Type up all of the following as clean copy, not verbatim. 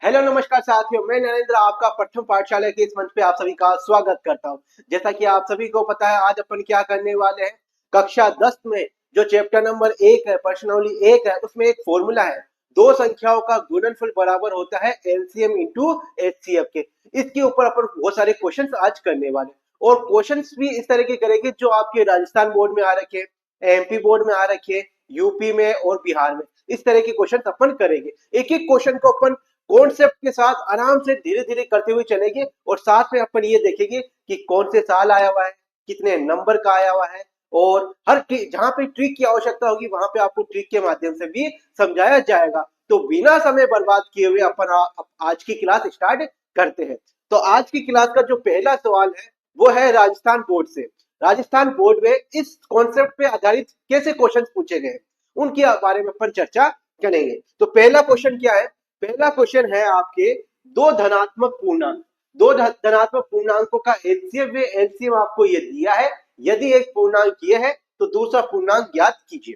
Hello नमस्कार साथियों, मैं नरेंद्र आपका प्रथम पाठशाला के इस मंच पे आप सभी का स्वागत करता हूं। जैसा कि आप सभी को पता है, आज अपन क्या करने वाले हैं। कक्षा 10 में जो चैप्टर नंबर 1 है, प्रश्नावली 1 है, उसमें एक फॉर्मूला है। दो संख्याओं का गुणनफल बराबर होता है एलसीएम इंटू एचसीएफ के। इसके ऊपर अपन बहुत सारे क्वेश्चन आज करने वाले, और क्वेश्चन भी इस तरह के करेंगे जो आपके राजस्थान बोर्ड में आ रखे, एमपी बोर्ड में आ रखे, यूपी में और बिहार में। इस तरह के क्वेश्चन अपन करेंगे। एक एक क्वेश्चन को अपन कॉन्सेप्ट के साथ आराम से धीरे धीरे करते हुए चलेंगे, और साथ में अपन ये देखेंगे कि कौन से साल आया हुआ है, कितने नंबर का आया हुआ है, और हर जहां पे ट्रिक की आवश्यकता होगी वहां पे आपको ट्रिक के माध्यम से भी समझाया जाएगा। तो बिना समय बर्बाद किए हुए अपन आज की क्लास स्टार्ट करते हैं। तो आज की क्लास का जो पहला सवाल है वो है राजस्थान बोर्ड से। राजस्थान बोर्ड में इस कॉन्सेप्ट पे आधारित कैसे क्वेश्चन पूछे गए, उनके बारे में अपन चर्चा करेंगे। तो पहला क्वेश्चन क्या है? पहला क्वेश्चन है आपके दो धनात्मक पूर्णांक। दो धनात्मक पूर्णांकों का एलसीएम व एलसीएम आपको ये दिया है। यदि एक पूर्णांक ये है तो दूसरा पूर्णांक ज्ञात कीजिए।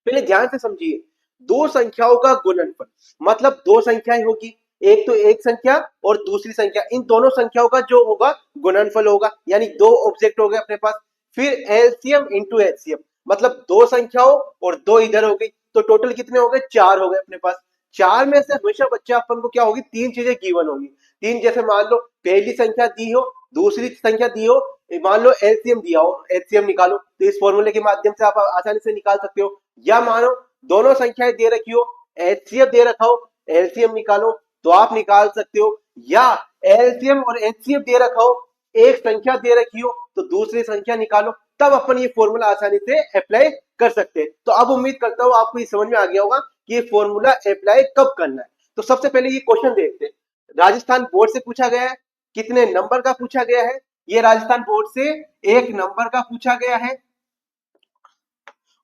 पहले ध्यान से समझिए, दो संख्याओं का गुणनफल मतलब दो संख्याएं होगी, एक तो एक संख्या और दूसरी संख्या, इन दोनों संख्याओं का जो होगा गुणनफल होगा। यानी दो ऑब्जेक्ट हो गए अपने पास। फिर एलसीएम इंटू एचसीएफ मतलब दो संख्याओं और दो इधर हो गई, तो टोटल कितने हो गए? चार हो गए अपने पास। चार में से हमेशा बच्चा अपन को क्या होगी? तीन चीजें गिवन होगी। तीन, जैसे मान लो पहली संख्या दी हो, दूसरी संख्या दी हो, मान लो एलसीएम दिया हो, एचसीएम निकालो। तो इस फॉर्मूले के माध्यम से आप आसानी से निकाल सकते हो। या मानो दोनों संख्याएं दे रखी हो, एचसीएफ दे रखा हो, एलसीएम निकालो, तो आप निकाल सकते हो। या एलसीएम और एचसीएफ दे रखा हो, एक संख्या दे रखी हो तो दूसरी संख्या निकालो, तब अपन ये फॉर्मूला आसानी से अप्लाई कर सकते हैं। तो अब उम्मीद करता हूं आपको ये समझ में आ गया होगा कि ये फॉर्मूला अप्लाई कब करना है। तो सबसे पहले ये क्वेश्चन देखते हैं। राजस्थान बोर्ड से पूछा गया है। कितने नंबर का पूछा गया है? ये राजस्थान बोर्ड से एक नंबर का पूछा गया है।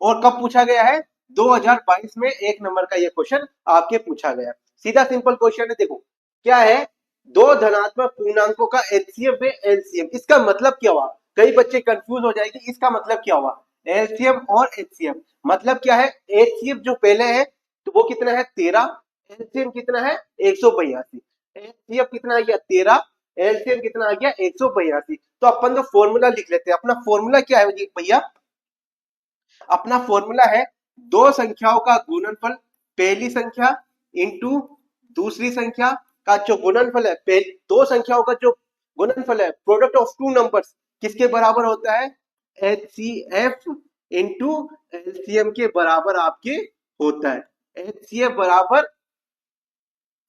और कब पूछा गया है? 2022 में एक नंबर का ये क्वेश्चन आपके पूछा गया। सीधा सिंपल क्वेश्चन है। देखो क्या है, दो धनात्मक पूर्णांकों का एचसीएफ में एलसीएम, इसका मतलब क्या हुआ? कई बच्चे कंफ्यूज हो जाएंगे, इसका मतलब क्या हुआ? एलसीएम और एचसीएफ मतलब क्या है? एचसीएफ जो पहले है तो वो कितना है? 13। एलसीएम कितना है? 182। एचसीएफ कितना आ गया? 13। एलसीएम कितना आ गया? 182। तो अपन तो फॉर्मूला लिख लेते हैं। अपना फॉर्मूला क्या है भैया? अपना फॉर्मूला है दो संख्याओं का गुणनफल, पहली संख्या इंटू दूसरी संख्या का जो गुणनफल है, दो संख्याओं का जो गुणनफल है, प्रोडक्ट ऑफ टू नंबर्स, किसके बराबर होता है? एचसीएफ इंटू एलसीएम के बराबर आपके होता है। एचसीएफ बराबर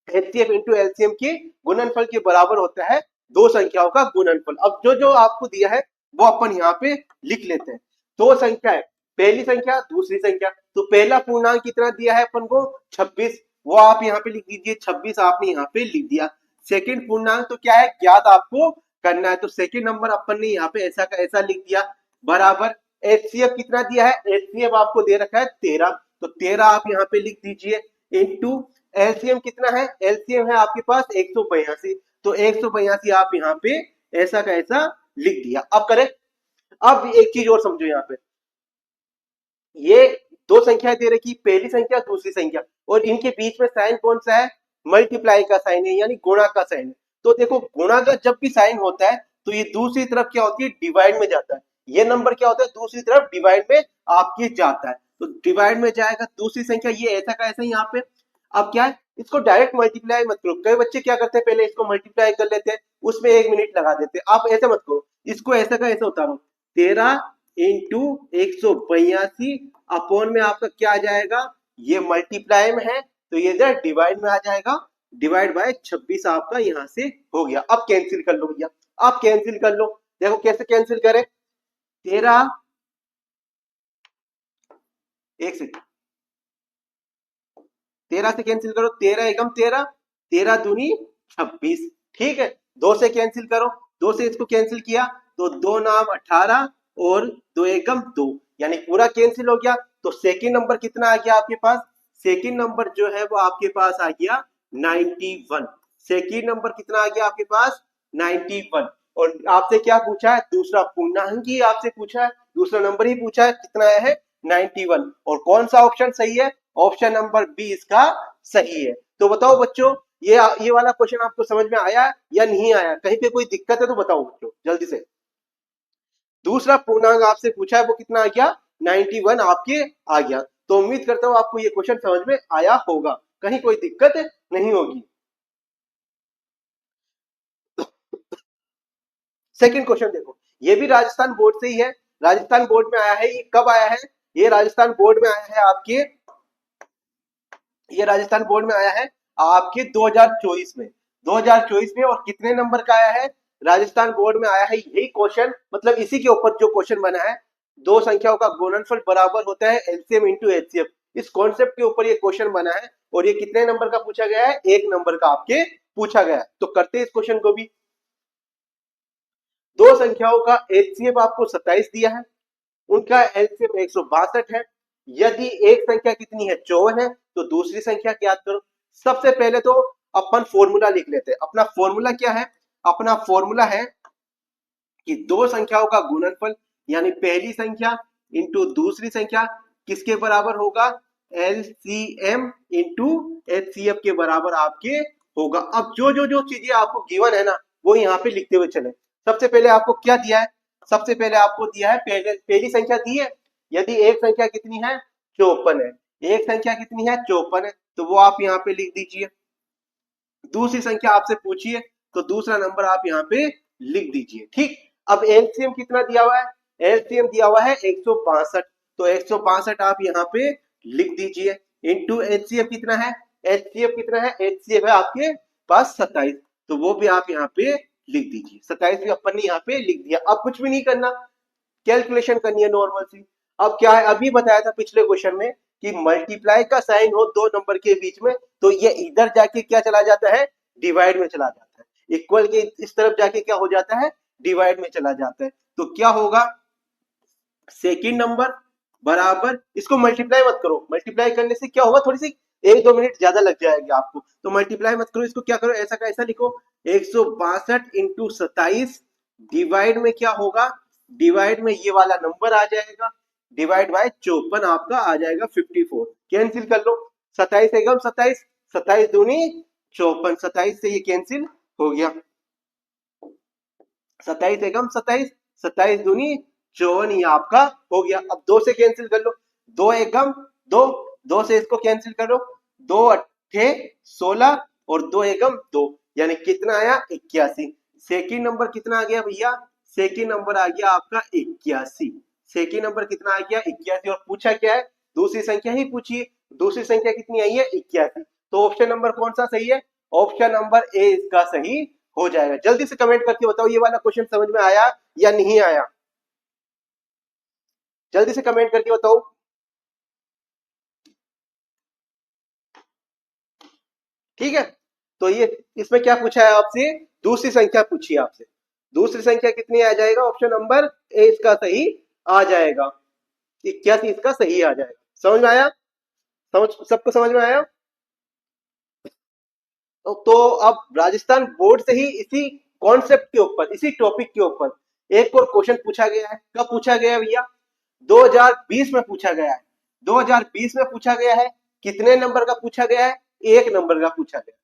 एचसीएफ इंटू एलसीएम के गुणनफल के बराबर होता है दो संख्याओं का गुणनफल। अब जो जो आपको दिया है वो अपन यहाँ पे लिख लेते हैं। दो संख्या है, पहली संख्या दूसरी संख्या, तो पहला पूर्णांक कितना दिया है अपन को? 26, वो आप यहाँ पे लिख दीजिए। 26 आपने यहाँ पे लिख दिया। सेकंड पूर्णांक तो क्या है? ज्ञात आपको करना है, तो सेकंड नंबर अपन ने यहाँ पे ऐसा का ऐसा लिख दिया। बराबर एचसीएफ कितना दिया है? एचसीएफ आपको दे रखा है 13, तो 13 आप यहाँ पे लिख दीजिए। इंटू एलसीएम कितना है? एलसीएम है आपके पास 182, तो 182 आप यहाँ पे ऐसा का ऐसा लिख दिया। अब करें, अब एक चीज और समझो यहाँ पे, ये दो संख्याएं दे रखी, पहली संख्या दूसरी संख्या, और इनके बीच में साइन कौन सा है? मल्टीप्लाई का साइन है, यानी गुणा का साइन है। तो देखो गुणा का जब भी साइन होता है तो ये दूसरी तरफ क्या होती है? डिवाइड में जाता है। ये नंबर क्या होता है? दूसरी तरफ डिवाइड में आपके जाता है, तो डिवाइड में जाएगा दूसरी संख्या, ये ऐसा का ऐसा यहाँ पे। अब क्या है, इसको डायरेक्ट मल्टीप्लाई मत करो। कई बच्चे क्या करते हैं, पहले इसको मल्टीप्लाई कर लेते हैं, उसमें 1 मिनट लगा देते हैं। आप ऐसे मत करो, इसको ऐसा का ऐसा उतारो। 13 इंटू 182 अपॉन में आपका क्या आ जाएगा? ये मल्टीप्लाई में है तो ये इधर डिवाइड में आ जाएगा। डिवाइड बाय 26 आपका यहां से हो गया। अब कैंसिल कर लो भैया, आप कैंसिल कर लो। देखो कैसे कैंसिल करें। 13, एक सेकंड, 13 से कैंसिल करो। 13 एकम 13, 13 दूनी 26। ठीक है, दो से कैंसिल करो, दो से इसको कैंसिल किया तो दो नाम 18 और दो एकम 2, यानी पूरा कैंसिल हो गया। तो सेकंड नंबर कितना आ गया आपके पास? सेकंड नंबर जो है वो आपके पास आ गया 91। सेकंड नंबर कितना आ गया आपके पास? 91। और आपसे क्या पूछा है? दूसरा पूर्णांक ही आपसे पूछा है, दूसरा नंबर ही पूछा है, कितना आया है? 91। और कौन सा ऑप्शन सही है? ऑप्शन नंबर बी इसका सही है। तो बताओ बच्चों, ये वाला क्वेश्चन आपको समझ में आया या नहीं आया? कहीं पे कोई दिक्कत है तो बताओ बच्चों जल्दी से। दूसरा पूर्णांक आपसे पूछा है वो कितना आ गया? 91 आपके आ गया। तो उम्मीद करता हूं आपको ये क्वेश्चन समझ में आया होगा, कहीं कोई दिक्कत नहीं होगी। सेकंड क्वेश्चन देखो, ये भी राजस्थान बोर्ड से ही है, राजस्थान बोर्ड में आया है। ये कब आया है? ये राजस्थान बोर्ड में आया है आपके, ये राजस्थान बोर्ड में आया है आपके 2024 में, 2024 में। और कितने नंबर का आया है? राजस्थान बोर्ड में आया है यही क्वेश्चन, मतलब इसी के ऊपर जो क्वेश्चन बना है, दो संख्याओं का गुणनफल बराबर होता है एलसीएम इंटू एचसीएफ, इस कॉन्सेप्ट के ऊपर ये क्वेश्चन बना है। और ये कितने नंबर का पूछा गया है? 1 नंबर का आपके पूछा गया है। तो करते हैं इस क्वेश्चन को भी। दो संख्याओं का एचसीएफ आपको 27 दिया है, उनका एलसीएम 162 है। यदि एक संख्या कितनी है? 54 है, तो दूसरी संख्या ज्ञात करो। सबसे पहले तो अपन फॉर्मूला लिख लेते हैं। अपना फॉर्मूला क्या है? अपना फॉर्मूला है कि दो संख्याओं का गुणनफल, यानी पहली संख्या इंटू दूसरी संख्या किसके बराबर होगा? एलसीएम इंटू एचसीएफ के बराबर आपके होगा। अब जो जो जो चीजें आपको गिवन है ना, वो यहाँ पे लिखते हुए चले। सबसे पहले आपको क्या दिया है? सबसे पहले आपको दिया है पहली संख्या दी है। यदि एक संख्या कितनी है? 54 है। एक संख्या कितनी है? 54 है, तो वो आप यहाँ पे लिख दीजिए। दूसरी संख्या आपसे पूछिए, तो दूसरा नंबर आप यहाँ पे लिख दीजिए। ठीक, अब एलसीएम कितना दिया हुआ है? एलसीएम दिया हुआ है 162, तो 162 आप यहाँ पे लिख दीजिए। इंटू एचसीएफ कितना है? एचसीएफ कितना है? एचसीएफ है आपके पास 27, तो वो भी आप यहाँ पे लिख दीजिए। 27 भी अपन ने यहाँ पे लिख दिया। अब कुछ भी नहीं करना, कैलकुलेशन करनी है नॉर्मल सी। अब क्या है, अभी बताया था पिछले क्वेश्चन में कि मल्टीप्लाई का साइन हो दो नंबर के बीच में, तो ये इधर जाके क्या चला जाता है? डिवाइड में चला जाता है। इक्वल के इस तरफ जाके क्या हो जाता है? डिवाइड में चला जाता है। तो क्या होगा? सेकंड नंबर बराबर, इसको मल्टीप्लाई मत करो, मल्टीप्लाई करने से क्या होगा? थोड़ी सी 1-2 मिनट ज्यादा लग जाएगी आपको, तो मल्टीप्लाई मत करो, इसको क्या करो, ऐसा का ऐसा लिखो, 162 इंटू 27 डिवाइड में क्या होगा? डिवाइड में ये वाला नंबर आ जाएगा, डिवाइड बाय 54 आपका आ जाएगा 54। कैंसिल कर लो, 27 एकम 27, 27 दूनी 54, 27 से ये कैंसिल हो गया। 27 एकम 27, 27 दूनी 54, ये आपका हो गया। अब 2 से कैंसिल कर लो, 2 एकम 2, 2 से इसको कैंसिल करो, 2 अट्ठे 16 और 2 एकम 2, यानी कितना आया? 81। सेकंड नंबर कितना आ गया भैया? सेकंड नंबर आ गया आपका 81। सेकंड नंबर कितना आ गया? 81। और पूछा क्या है? दूसरी संख्या ही पूछिए। दूसरी संख्या कितनी आई है? 81। तो ऑप्शन नंबर कौन सा सही है? ऑप्शन नंबर ए इसका सही हो जाएगा। जल्दी से कमेंट करके बताओ ये वाला क्वेश्चन समझ में आया या नहीं आया? जल्दी से कमेंट करके बताओ। ठीक है, तो ये इसमें क्या पूछा है आपसे? दूसरी संख्या पूछी है आपसे। दूसरी संख्या कितनी आ जाएगा? ऑप्शन नंबर ए इसका सही आ जाएगा। 81 इसका सही आ जाएगा। समझ में आया? समझ, सबको समझ में आया? तो अब राजस्थान बोर्ड से ही इसी कॉन्सेप्ट के ऊपर, इसी टॉपिक के ऊपर एक और क्वेश्चन पूछा गया है। कब पूछा गया है भैया? 2020 में पूछा गया है। 2020 में पूछा गया है। कितने नंबर का पूछा गया है? 1 नंबर का पूछा गया।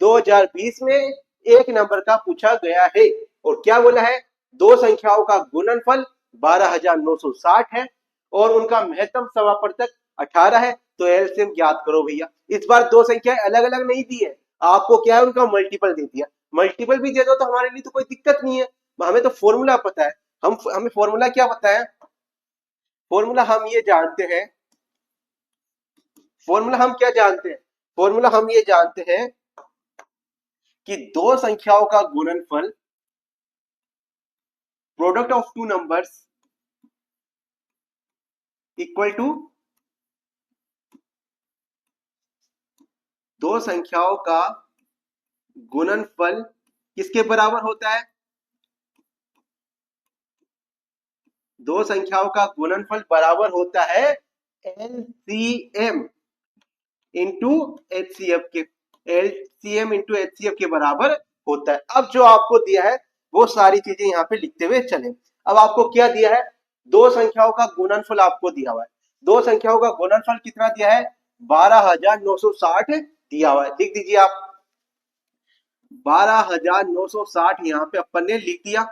2020 में 1 नंबर का पूछा गया है। और क्या बोला है? दो संख्याओं का गुणनफल 12,960 है और उनका महत्तम समापवर्तक 18 है, तो एलसीएम ज्ञात करो भैया। इस बार दो संख्याएं अलग अलग नहीं दी है, आपको क्या है? उनका मल्टीपल दे दिया। मल्टीपल भी दे दो तो हमारे लिए तो कोई दिक्कत नहीं है, हमें तो फॉर्मूला पता है। हमें फॉर्मूला क्या पता है? फॉर्मूला हम ये जानते हैं, फॉर्मूला हम क्या जानते हैं? फॉर्मूला हम ये जानते हैं कि दो संख्याओं का गुणनफल, product of two numbers equal to, दो संख्याओं का गुणनफल किसके बराबर होता है? दो संख्याओं का गुणनफल बराबर होता है एलसीएम इंटू एचसीएफ के, एलसीएम इंटू एचसीएफ के बराबर होता है। अब जो आपको दिया है वो सारी चीजें यहाँ पे लिखते हुए चले। अब आपको क्या दिया है? दो संख्याओं का गुणनफल आपको दिया हुआ है। दो संख्याओं का गुणनफल कितना दिया है? 12,960 दिया हुआ है। लिख दीजिए आप। 12,960 यहाँ पे अपन ने लिख दिया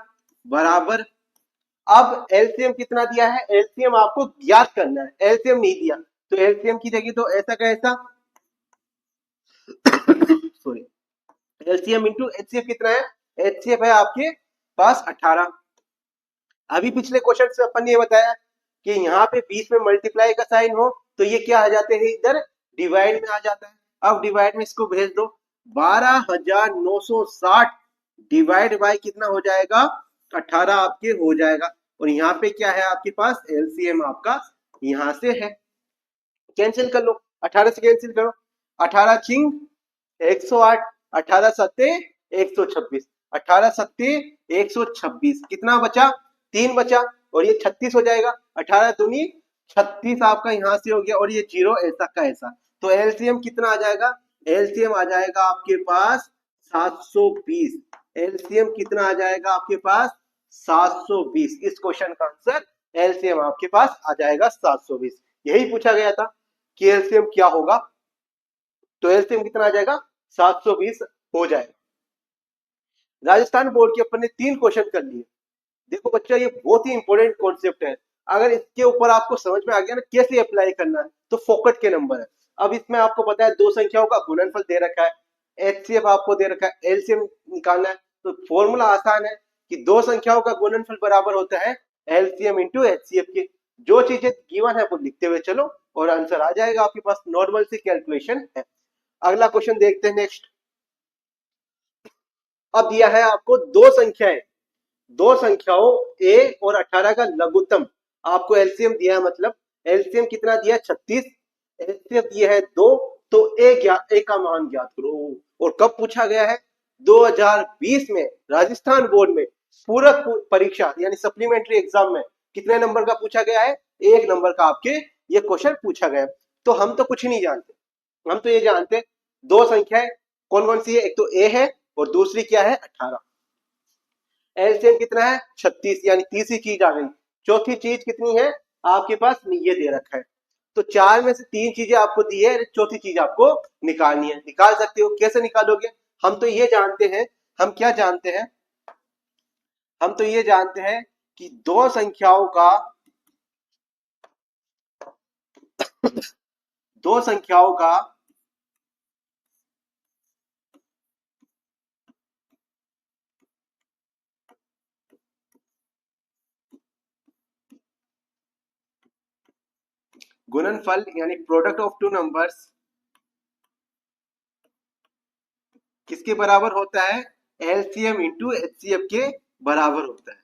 बराबर। अब एलसीएम कितना दिया है, एलसीएम आपको ज्ञात करना है, एलसीएम नहीं दिया तो एलसीएम की जगह तो ऐसा का ऐसा सॉरी, एलसीएम इंटू एचसीएफ कितना है, एचसीएफ है आपके पास 18। अभी पिछले क्वेश्चन से अपन ने ये बताया कि यहाँ पे 20 में मल्टीप्लाई का साइन हो तो ये क्या आ जाते हैं, इधर डिवाइड में आ जाता है। अब डिवाइड में इसको भेज दो, 12,960 डिवाइड बाय कितना हो जाएगा, 18 आपके हो जाएगा। और यहाँ पे क्या है आपके पास, एलसीएम आपका यहाँ से है, कैंसिल कर लो, 18 से कैंसिल करो, 18 चिंग 108, 18 सत्ते 126, 18 सत्ते 126, कितना बचा, 3 बचा, और ये 36 हो जाएगा, 18 दूनी 36 आपका यहाँ से हो गया, और ये जीरो ऐसा का ऐसा। तो एलसीएम कितना आ जाएगा, एलसीएम आ जाएगा आपके पास 720। एलसीएम कितना आ जाएगा आपके पास 720। इस क्वेश्चन का आंसर एलसीएम आपके पास आ जाएगा 720। यही पूछा गया था कि एलसीएम क्या होगा, तो एलसीएम कितना आ जाएगा 720 हो जाएगा। राजस्थान बोर्ड के अपन ने 3 क्वेश्चन कर लिए। देखो बच्चा ये बहुत ही इंपॉर्टेंट कॉन्सेप्ट है, अगर इसके ऊपर आपको समझ में आ गया ना कैसे अप्लाई करना है तो फोकट के नंबर है। अब इसमें आपको पता है दो संख्याओं का गुणनफल दे रखा है, एचसीएफ आपको दे रखा है, एलसीएम निकालना है, तो फॉर्मूला आसान है कि दो संख्याओं का गुणनफल बराबर होता है एलसीएम इंटू एचसीएफ के। जो चीजें गिवन है वो लिखते हुए चलो और आंसर आ जाएगा आपके पास, नॉर्मल सी कैलकुलेशन है। अगला क्वेश्चन देखते हैं नेक्स्ट। अब दिया है आपको दो संख्याएं, दो संख्याओं a और 18 का लघुत्तम, आपको एलसीएम दिया है, मतलब एलसीएम कितना दिया है 36, एलसीएम दिया है 2, तो a का मान ज्ञात करो। और कब पूछा गया है, 2020 में राजस्थान बोर्ड में पूरक परीक्षा यानी सप्लीमेंट्री एग्जाम में कितने नंबर का पूछा गया है, 1 नंबर का आपके ये क्वेश्चन पूछा गया है। तो हम तो कुछ नहीं जानते, हम तो ये जानते दो संख्याएं कौन कौन सी है, एक तो a है और दूसरी क्या है 18। एलसीएम कितना है 36, यानी तीसरी चीज आ गई। चौथी चीज कितनी है आपके पास, ये दे रखा है। तो 4 में से 3 चीजें आपको दी है, चौथी चीज आपको निकालनी है। निकाल सकते हो, कैसे निकालोगे, हम तो ये जानते हैं, हम क्या जानते हैं, हम तो ये जानते हैं कि दो संख्याओं का दो संख्याओं का गुणनफल यानी प्रोडक्ट ऑफ टू नंबर्स किसके बराबर होता है, एलसीएम इंटू एचसीएफ के बराबर होता है।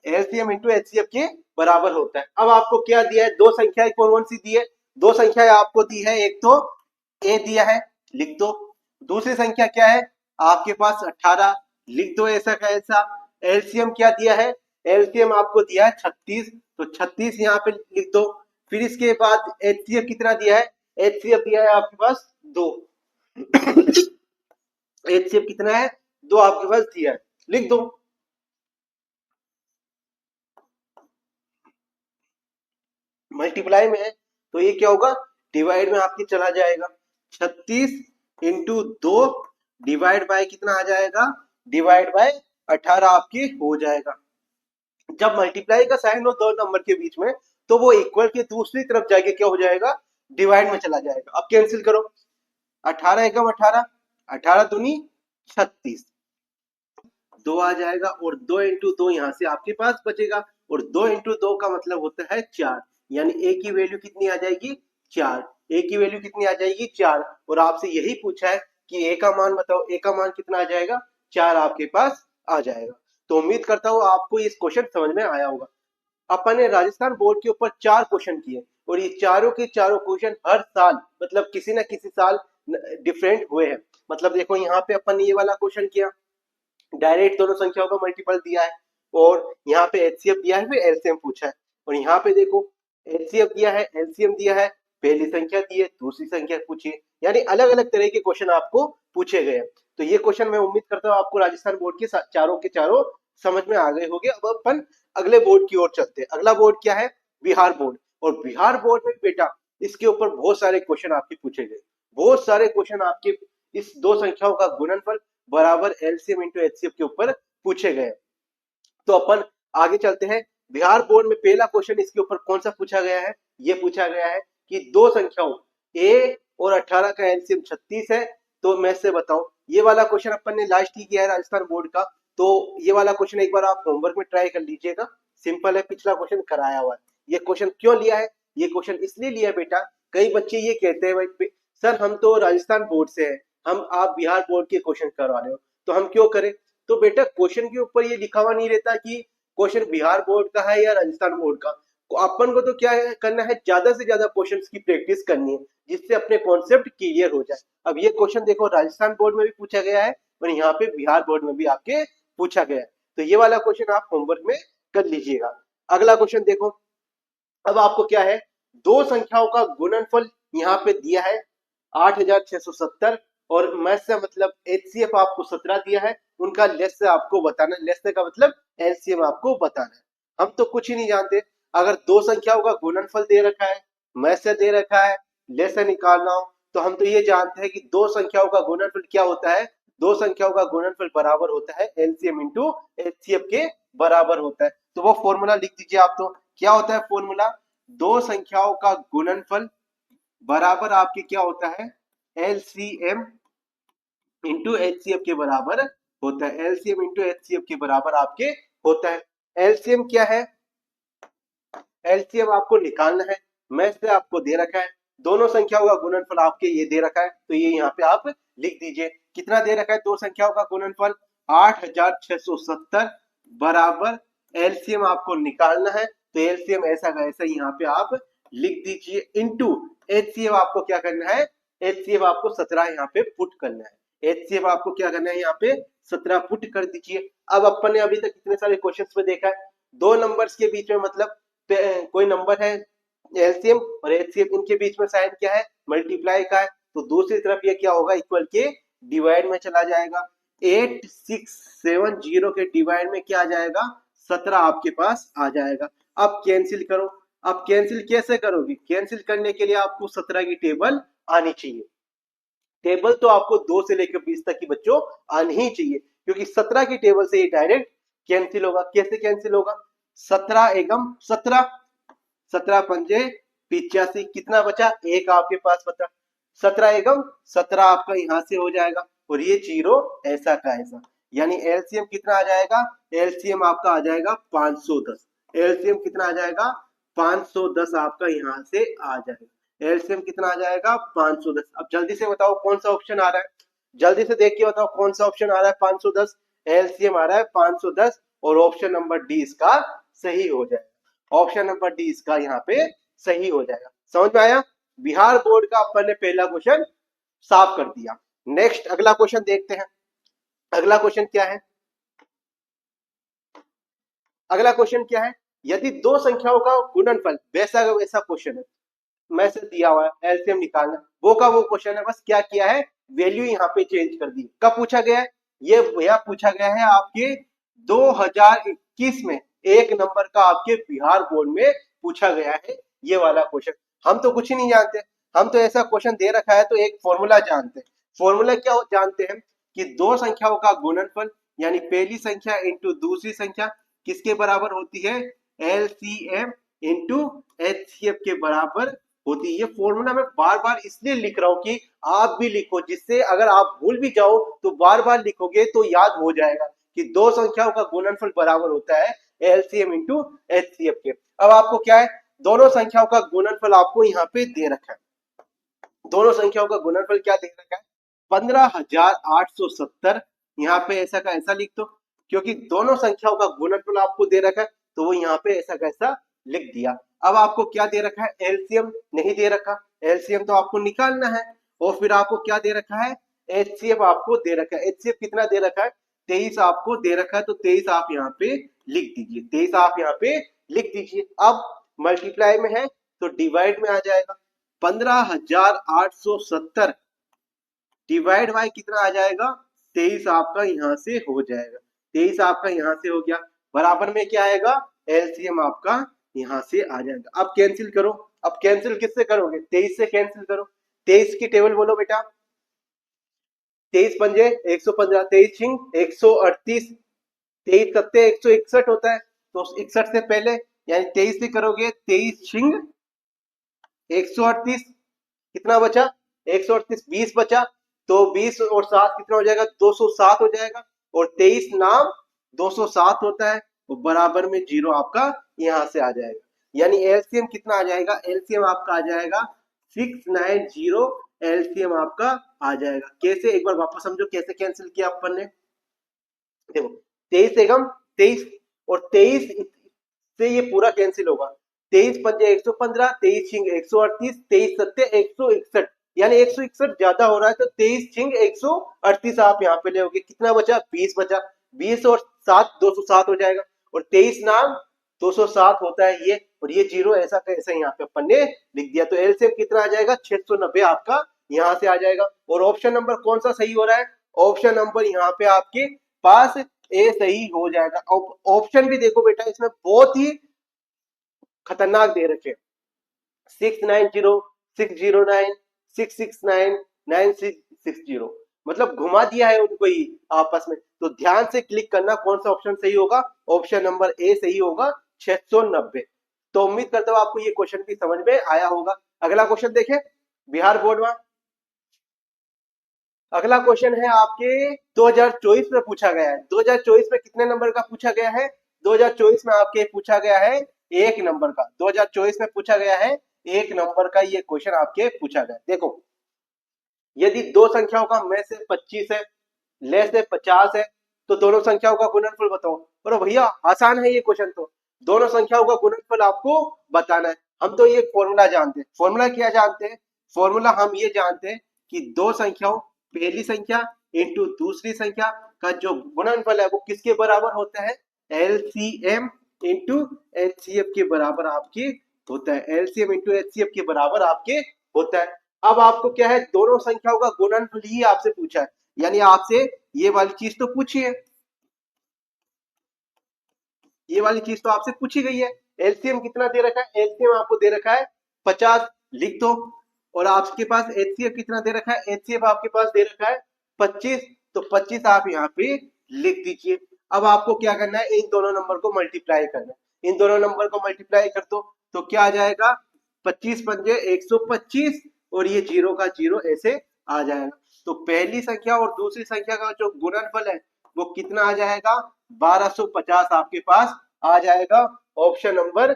एलसीएम इंटू एचसीएफ के बराबर होता है। अब आपको क्या दिया है, दो संख्याएं कौन कौन सी दी है, दो संख्याएं आपको दी है, एक तो ए दिया है लिख दो, दूसरी संख्या क्या है आपके पास 18 लिख दो ऐसा का ऐसा। एलसीएम क्या दिया है, एलसीएम आपको दिया है 36, तो 36 यहाँ पे लिख दो। फिर इसके बाद एचसीएफ कितना दिया है, एचसीएफ दिया है आपके पास 2 एचसीएफ कितना है 2 आपके पास दिया है, लिख दो। मल्टीप्लाई में है तो ये क्या होगा, डिवाइड में आपकी चला जाएगा, 36 इंटू 2 डिवाइड बाय कितना आ जाएगा, डिवाइड बाय 18 आपकी हो जाएगा। जब मल्टीप्लाई का साइन हो दो नंबर के बीच में तो वो इक्वल के दूसरी तरफ जाके क्या हो जाएगा, डिवाइड में चला जाएगा। अब कैंसिल करो, 18 एकम 18, 18 दूनी 36, 2 आ जाएगा, और 2 इंटू 2 यहाँ से आपके पास बचेगा, और 2 इंटू 2 का मतलब होता है 4, यानी ए की वैल्यू कितनी आ जाएगी 4, ए की वैल्यू कितनी आ जाएगी 4। और आपसे यही पूछा है कि ए का मान बताओ, ए का मान कितना आ जाएगा 4 आपके पास आ जाएगा। तो उम्मीद करता हूँ आपको ये क्वेश्चन समझ में आया होगा। अपन ने राजस्थान बोर्ड के ऊपर 4 क्वेश्चन किए और ये चारों के चारों क्वेश्चन हर साल मतलब किसी ना किसी साल डिफरेंट हुए हैं। मतलब देखो यहाँ पे अपन ने ये वाला क्वेश्चन किया, डायरेक्ट दोनों संख्याओं का मल्टीपल दिया है, और यहाँ पे एचसीएफ दिया है, फिर एलसीएम पूछा है। और यहाँ पे देखो एचसीएफ दिया है, एलसीएम दिया है, पहली संख्या दी है, दूसरी संख्या पूछी है, यानी अलग अलग तरह के क्वेश्चन आपको पूछे गए हैं। तो ये क्वेश्चन मैं उम्मीद करता हूँ आपको राजस्थान बोर्ड के चारों समझ में आ गए होंगे। अब अपन अगले बोर्ड की ओर चलते हैं। अगला बोर्ड क्या है, बिहार बोर्ड। और बिहार बोर्ड में बेटा इसके ऊपर बहुत सारे क्वेश्चन आपके पूछे गए, बहुत सारे क्वेश्चन आपके इस दो संख्याओं का गुणनफल बराबर एलसीएम इंटू एचसीएफ के ऊपर पूछे गए। तो अपन आगे चलते हैं। बिहार बोर्ड में पहला क्वेश्चन इसके ऊपर कौन सा पूछा गया है, ये पूछा गया है कि दो संख्याओं a और 18 का एलसीएम 36 है, तो मैं से बताओ। ये वाला क्वेश्चन अपन ने लास्ट ही किया है राजस्थान बोर्ड का, तो ये वाला क्वेश्चन एक बार आप होमवर्क में ट्राई कर लीजिएगा, सिंपल है, पिछला क्वेश्चन कराया हुआ है। ये क्वेश्चन क्यों लिया है, ये क्वेश्चन इसलिए लिया बेटा, कई बच्चे ये कहते हैं भाई सर हम तो राजस्थान बोर्ड से हैं, हम आप बिहार बोर्ड के क्वेश्चन करवा रहे हो तो हम क्यों करें। तो बेटा क्वेश्चन के ऊपर ये लिखा हुआ नहीं रहता कि क्वेश्चन बिहार बोर्ड का है या राजस्थान बोर्ड का। अपन को तो क्या है करना है, ज्यादा से ज्यादा क्वेश्चंस की प्रैक्टिस करनी है जिससे अपने कॉन्सेप्ट क्लियर हो जाए। अब ये क्वेश्चन देखो राजस्थान बोर्ड में भी पूछा गया है और यहाँ पे बिहार बोर्ड में भी आपके पूछा गया है, तो ये वाला क्वेश्चन आप होमवर्क में कर लीजिएगा। अगला क्वेश्चन देखो, अब आपको क्या है, दो संख्याओं का गुणनफल यहाँ पे दिया है 8670 और मैथ से मतलब एचसीएफ आपको 17 दिया है, उनका लेस से आपको बताना है, लेस से का मतलब एलसीएम आपको बताना है। हम तो कुछ ही नहीं जानते, अगर दो संख्याओं का गुणनफल दे रखा है, मैथ से दे रखा है, लेस से निकालना हो, तो हम तो ये जानते हैं कि दो संख्याओं का गुणनफल क्या होता है, दो संख्याओं का गुणनफल बराबर होता है एलसीएम इंटू एचसीएफ के बराबर होता है। तो वो फॉर्मूला लिख दीजिए आप, तो क्या होता है फॉर्मूला, दो संख्याओं का गुणनफल बराबर आपके क्या होता है एलसीएम इंटू एचसीएफ के बराबर होता है, एलसीएम इंटू एचसीएफ के बराबर आपके होता है। एलसीएम क्या है, एलसीएम आपको निकालना है, मैथ से आपको दे रखा है, दोनों संख्याओं का गुणनफल आपके ये दे रखा है, तो ये यहाँ पे आप लिख दीजिए। कितना दे रखा है दो संख्याओं का गुणनफल 8670 बराबर एलसीएम आपको निकालना है, तो एलसीएम ऐसा का ऐसा यहाँ पे आप लिख दीजिए, इनटू एचसीएफ आपको क्या करना है, एचसीएफ आपको 17 यहाँ पे पुट करना है, एचसीएफ आपको क्या करना है यहाँ पे 17 पुट कर दीजिए। अब अपन ने अभी तक कितने सारे क्वेश्चंस में देखा है, दो नंबर्स के बीच में मतलब कोई नंबर है एलसीएम और एचसीएफ, इनके बीच में साइन क्या है मल्टीप्लाई का है, तो दूसरी तरफ ये क्या होगा इक्वल के डिवाइड में चला जाएगा, 8670 के डिवाइड में क्या आ जाएगा 17 आपके पास आ जाएगा। अब कैंसिल करो, अब कैंसिल कैसे करोगे, कैंसिल करने के लिए आपको 17 की टेबल आनी चाहिए, टेबल तो आपको 2 से लेकर 20 तक की बच्चों आनी ही चाहिए, क्योंकि 17 की टेबल से ये डायरेक्ट कैंसिल होगा। कैसे कैंसिल होगा, 17 एकम 17, 17 पंजे 85, कितना बचा एक आपके पास बचा, 17 एकम 17 आपका यहाँ से हो जाएगा और ये जीरो ऐसा का ऐसा, यानी एलसीएम कितना आ जाएगा, एलसीएम आपका आ जाएगा 510, एलसीएम कितना आ जाएगा 510 आपका यहाँ से आ जाएगा, एलसीएम कितना आ जाएगा 510। अब जल्दी से बताओ कौन सा ऑप्शन आ रहा है, जल्दी से देख के बताओ कौन सा ऑप्शन आ रहा है 510, एलसीएम आ रहा है 510 और ऑप्शन नंबर डी इसका सही हो जाएगा, ऑप्शन नंबर डी इसका यहाँ पे सही हो जाएगा। समझ में आया, बिहार बोर्ड का अपन ने पहला क्वेश्चन साफ कर दिया। नेक्स्ट अगला क्वेश्चन देखते हैं, अगला क्वेश्चन क्या है, अगला क्वेश्चन क्या है, यदि दो संख्याओं का गुणनफल वैसा का वैसा क्वेश्चन है, मैसेज दिया हुआ है एलसीएम निकालना, वो का वो क्वेश्चन है, बस क्या किया है वैल्यू यहाँ पे चेंज कर दी। कब पूछा गया है, ये भैया पूछा गया है आपके 2021 में, एक नंबर का आपके बिहार बोर्ड में पूछा गया है ये वाला क्वेश्चन। हम तो कुछ ही नहीं जानते, हम तो ऐसा क्वेश्चन दे रखा है तो एक फॉर्मूला जानते हैं। फॉर्मूला क्या जानते हैं कि दो संख्याओं का गुणनफल यानी पहली संख्या इंटू दूसरी संख्या किसके बराबर होती है, एलसीएम इंटू एचसीएफ के बराबर होती है। ये फॉर्मूला मैं बार बार इसलिए लिख रहा हूं कि आप भी लिखो, जिससे अगर आप भूल भी जाओ तो बार बार लिखोगे तो याद हो जाएगा कि दो संख्याओं का गुणनफल बराबर होता है एलसीएम इंटू एचसीएफ के। अब आपको क्या है, दोनों संख्याओं का गुणनफल आपको यहाँ पे दे रखा है, दोनों संख्याओं का गुणनफल क्या दे रखा है 15870, यहाँ पे ऐसा का ऐसा लिख दो, क्योंकि दोनों संख्याओं का गुणनफल आपको दे रखा है तो वो यहाँ पे ऐसा कैसा लिख दिया। अब आपको क्या दे रखा है, एलसीएम नहीं दे रखा, एलसीएम तो आपको निकालना है, और फिर आपको क्या दे रखा है, एचसीएफ आपको दे रखा है, एचसीएफ कितना दे रखा है 23 आपको दे रखा है, तो 23 आप यहाँ पे लिख दीजिए, 23 आप यहाँ पे लिख दीजिए। अब मल्टीप्लाई में है तो डिवाइड में आ जाएगा, 15870 डिवाइड बाय कितना आ जाएगा 23 आपका यहाँ से हो जाएगा, 23 आपका यहाँ से हो गया, बराबर में क्या आएगा एलसीएम आपका यहाँ से आ जाएगा। अब कैंसिल करो, अब कैंसिल किससे करोगे 23 से कैंसिल करो, 23 की टेबल बोलो बेटा। 23 पंजे 115, 23 छिंग 138, 23 सत्ते 161 होता है। तो 61 से पहले यानी 23 से करोगे, 23 छिंग 138, कितना बचा 138, 20 बचा। तो 20 और 7 कितना हो जाएगा 207 हो जाएगा। और 23 नाम 207 होता है, तो बराबर में जीरो आपका यहां से आ जाएगा। यानी एलसीएम कितना आ जाएगा, एलसीएम आपका आ जाएगा 690। एलसीएम आपका आ जाएगा। कैसे, एक बार वापस समझो कैसे कैंसिल किया अपन ने। देखो 23 एकम 23 और 23 से ये पूरा कैंसिल होगा। 23 पंजे 115, 23 छिंग 138, 23 सत्ते 161, यानी 161 ज्यादा हो रहा है, तो 23 छिंग 138 आप यहाँ पे ले, कितना बचा 20 बचा। 20 और 7 207 हो जाएगा। और 23 नाम 207 होता है ये, और ये जीरो ऐसा कैसा यहाँ पे अपन ने लिख दिया। तो एलसीएम कितना आ जाएगा 690 आपका यहाँ से आ जाएगा। और ऑप्शन नंबर कौन सा सही हो रहा है, ऑप्शन नंबर यहाँ पे आपके पास ए सही हो जाएगा। ऑप्शन भी देखो बेटा इसमें बहुत ही खतरनाक दे रखे, 690, 609, 669, 9660, मतलब घुमा दिया है उनको ही आपस में। तो ध्यान से क्लिक करना कौन सा ऑप्शन सही होगा, ऑप्शन नंबर ए सही होगा 690। तो उम्मीद करता हूं आपको ये क्वेश्चन भी समझ में आया होगा। अगला क्वेश्चन देखें बिहार बोर्ड में। अगला क्वेश्चन है आपके 2024 में पूछा गया है। 2024 में कितने नंबर का पूछा गया है, 2024 में आपके पूछा गया है 1 नंबर का। 2024 में पूछा गया है 1 नंबर का ये क्वेश्चन आपके पूछा गया। देखो यदि दो संख्याओं का में से 25 है, ले से 50 है, तो दोनों संख्याओं का गुणनफल बताओ। और भैया आसान है ये क्वेश्चन, तो दोनों संख्याओं का गुणनफल आपको बताना है। हम तो ये फॉर्मूला जानते हैं। फॉर्मूला क्या जानते हैं, फॉर्मूला हम ये जानते हैं कि दो संख्याओं, पहली संख्या इंटू दूसरी संख्या का जो गुणनफल है वो किसके बराबर होता है, एलसीएम इंटू एचसीएफ के बराबर आपके होता है। एलसीएम इंटू एचसीएफ के बराबर आपके होता है। अब आपको क्या है, दोनों संख्याओं का गुणनफल ही आपसे पूछा है, यानी आपसे ये वाली चीज तो पूछी है, ये वाली चीज तो आपसे पूछी गई है। एलसीएम कितना दे रखा है, एलसीएम आपको दे रखा है 50, लिख दो। और आपके पास एचसीएफ कितना दे रखा है, एचसीएफ आपके पास दे रखा है 25, तो 25 आप यहाँ पे लिख दीजिए। अब आपको क्या करना है, इन दोनों नंबर को मल्टीप्लाई करना है। इन दोनों नंबर को मल्टीप्लाई कर दो तो क्या आ जाएगा 25 पंजे 125, और ये जीरो का जीरो ऐसे आ जाएगा। तो पहली संख्या और दूसरी संख्या का जो गुणनफल है वो कितना आ जाएगा 1250 आपके पास आ जाएगा। ऑप्शन नंबर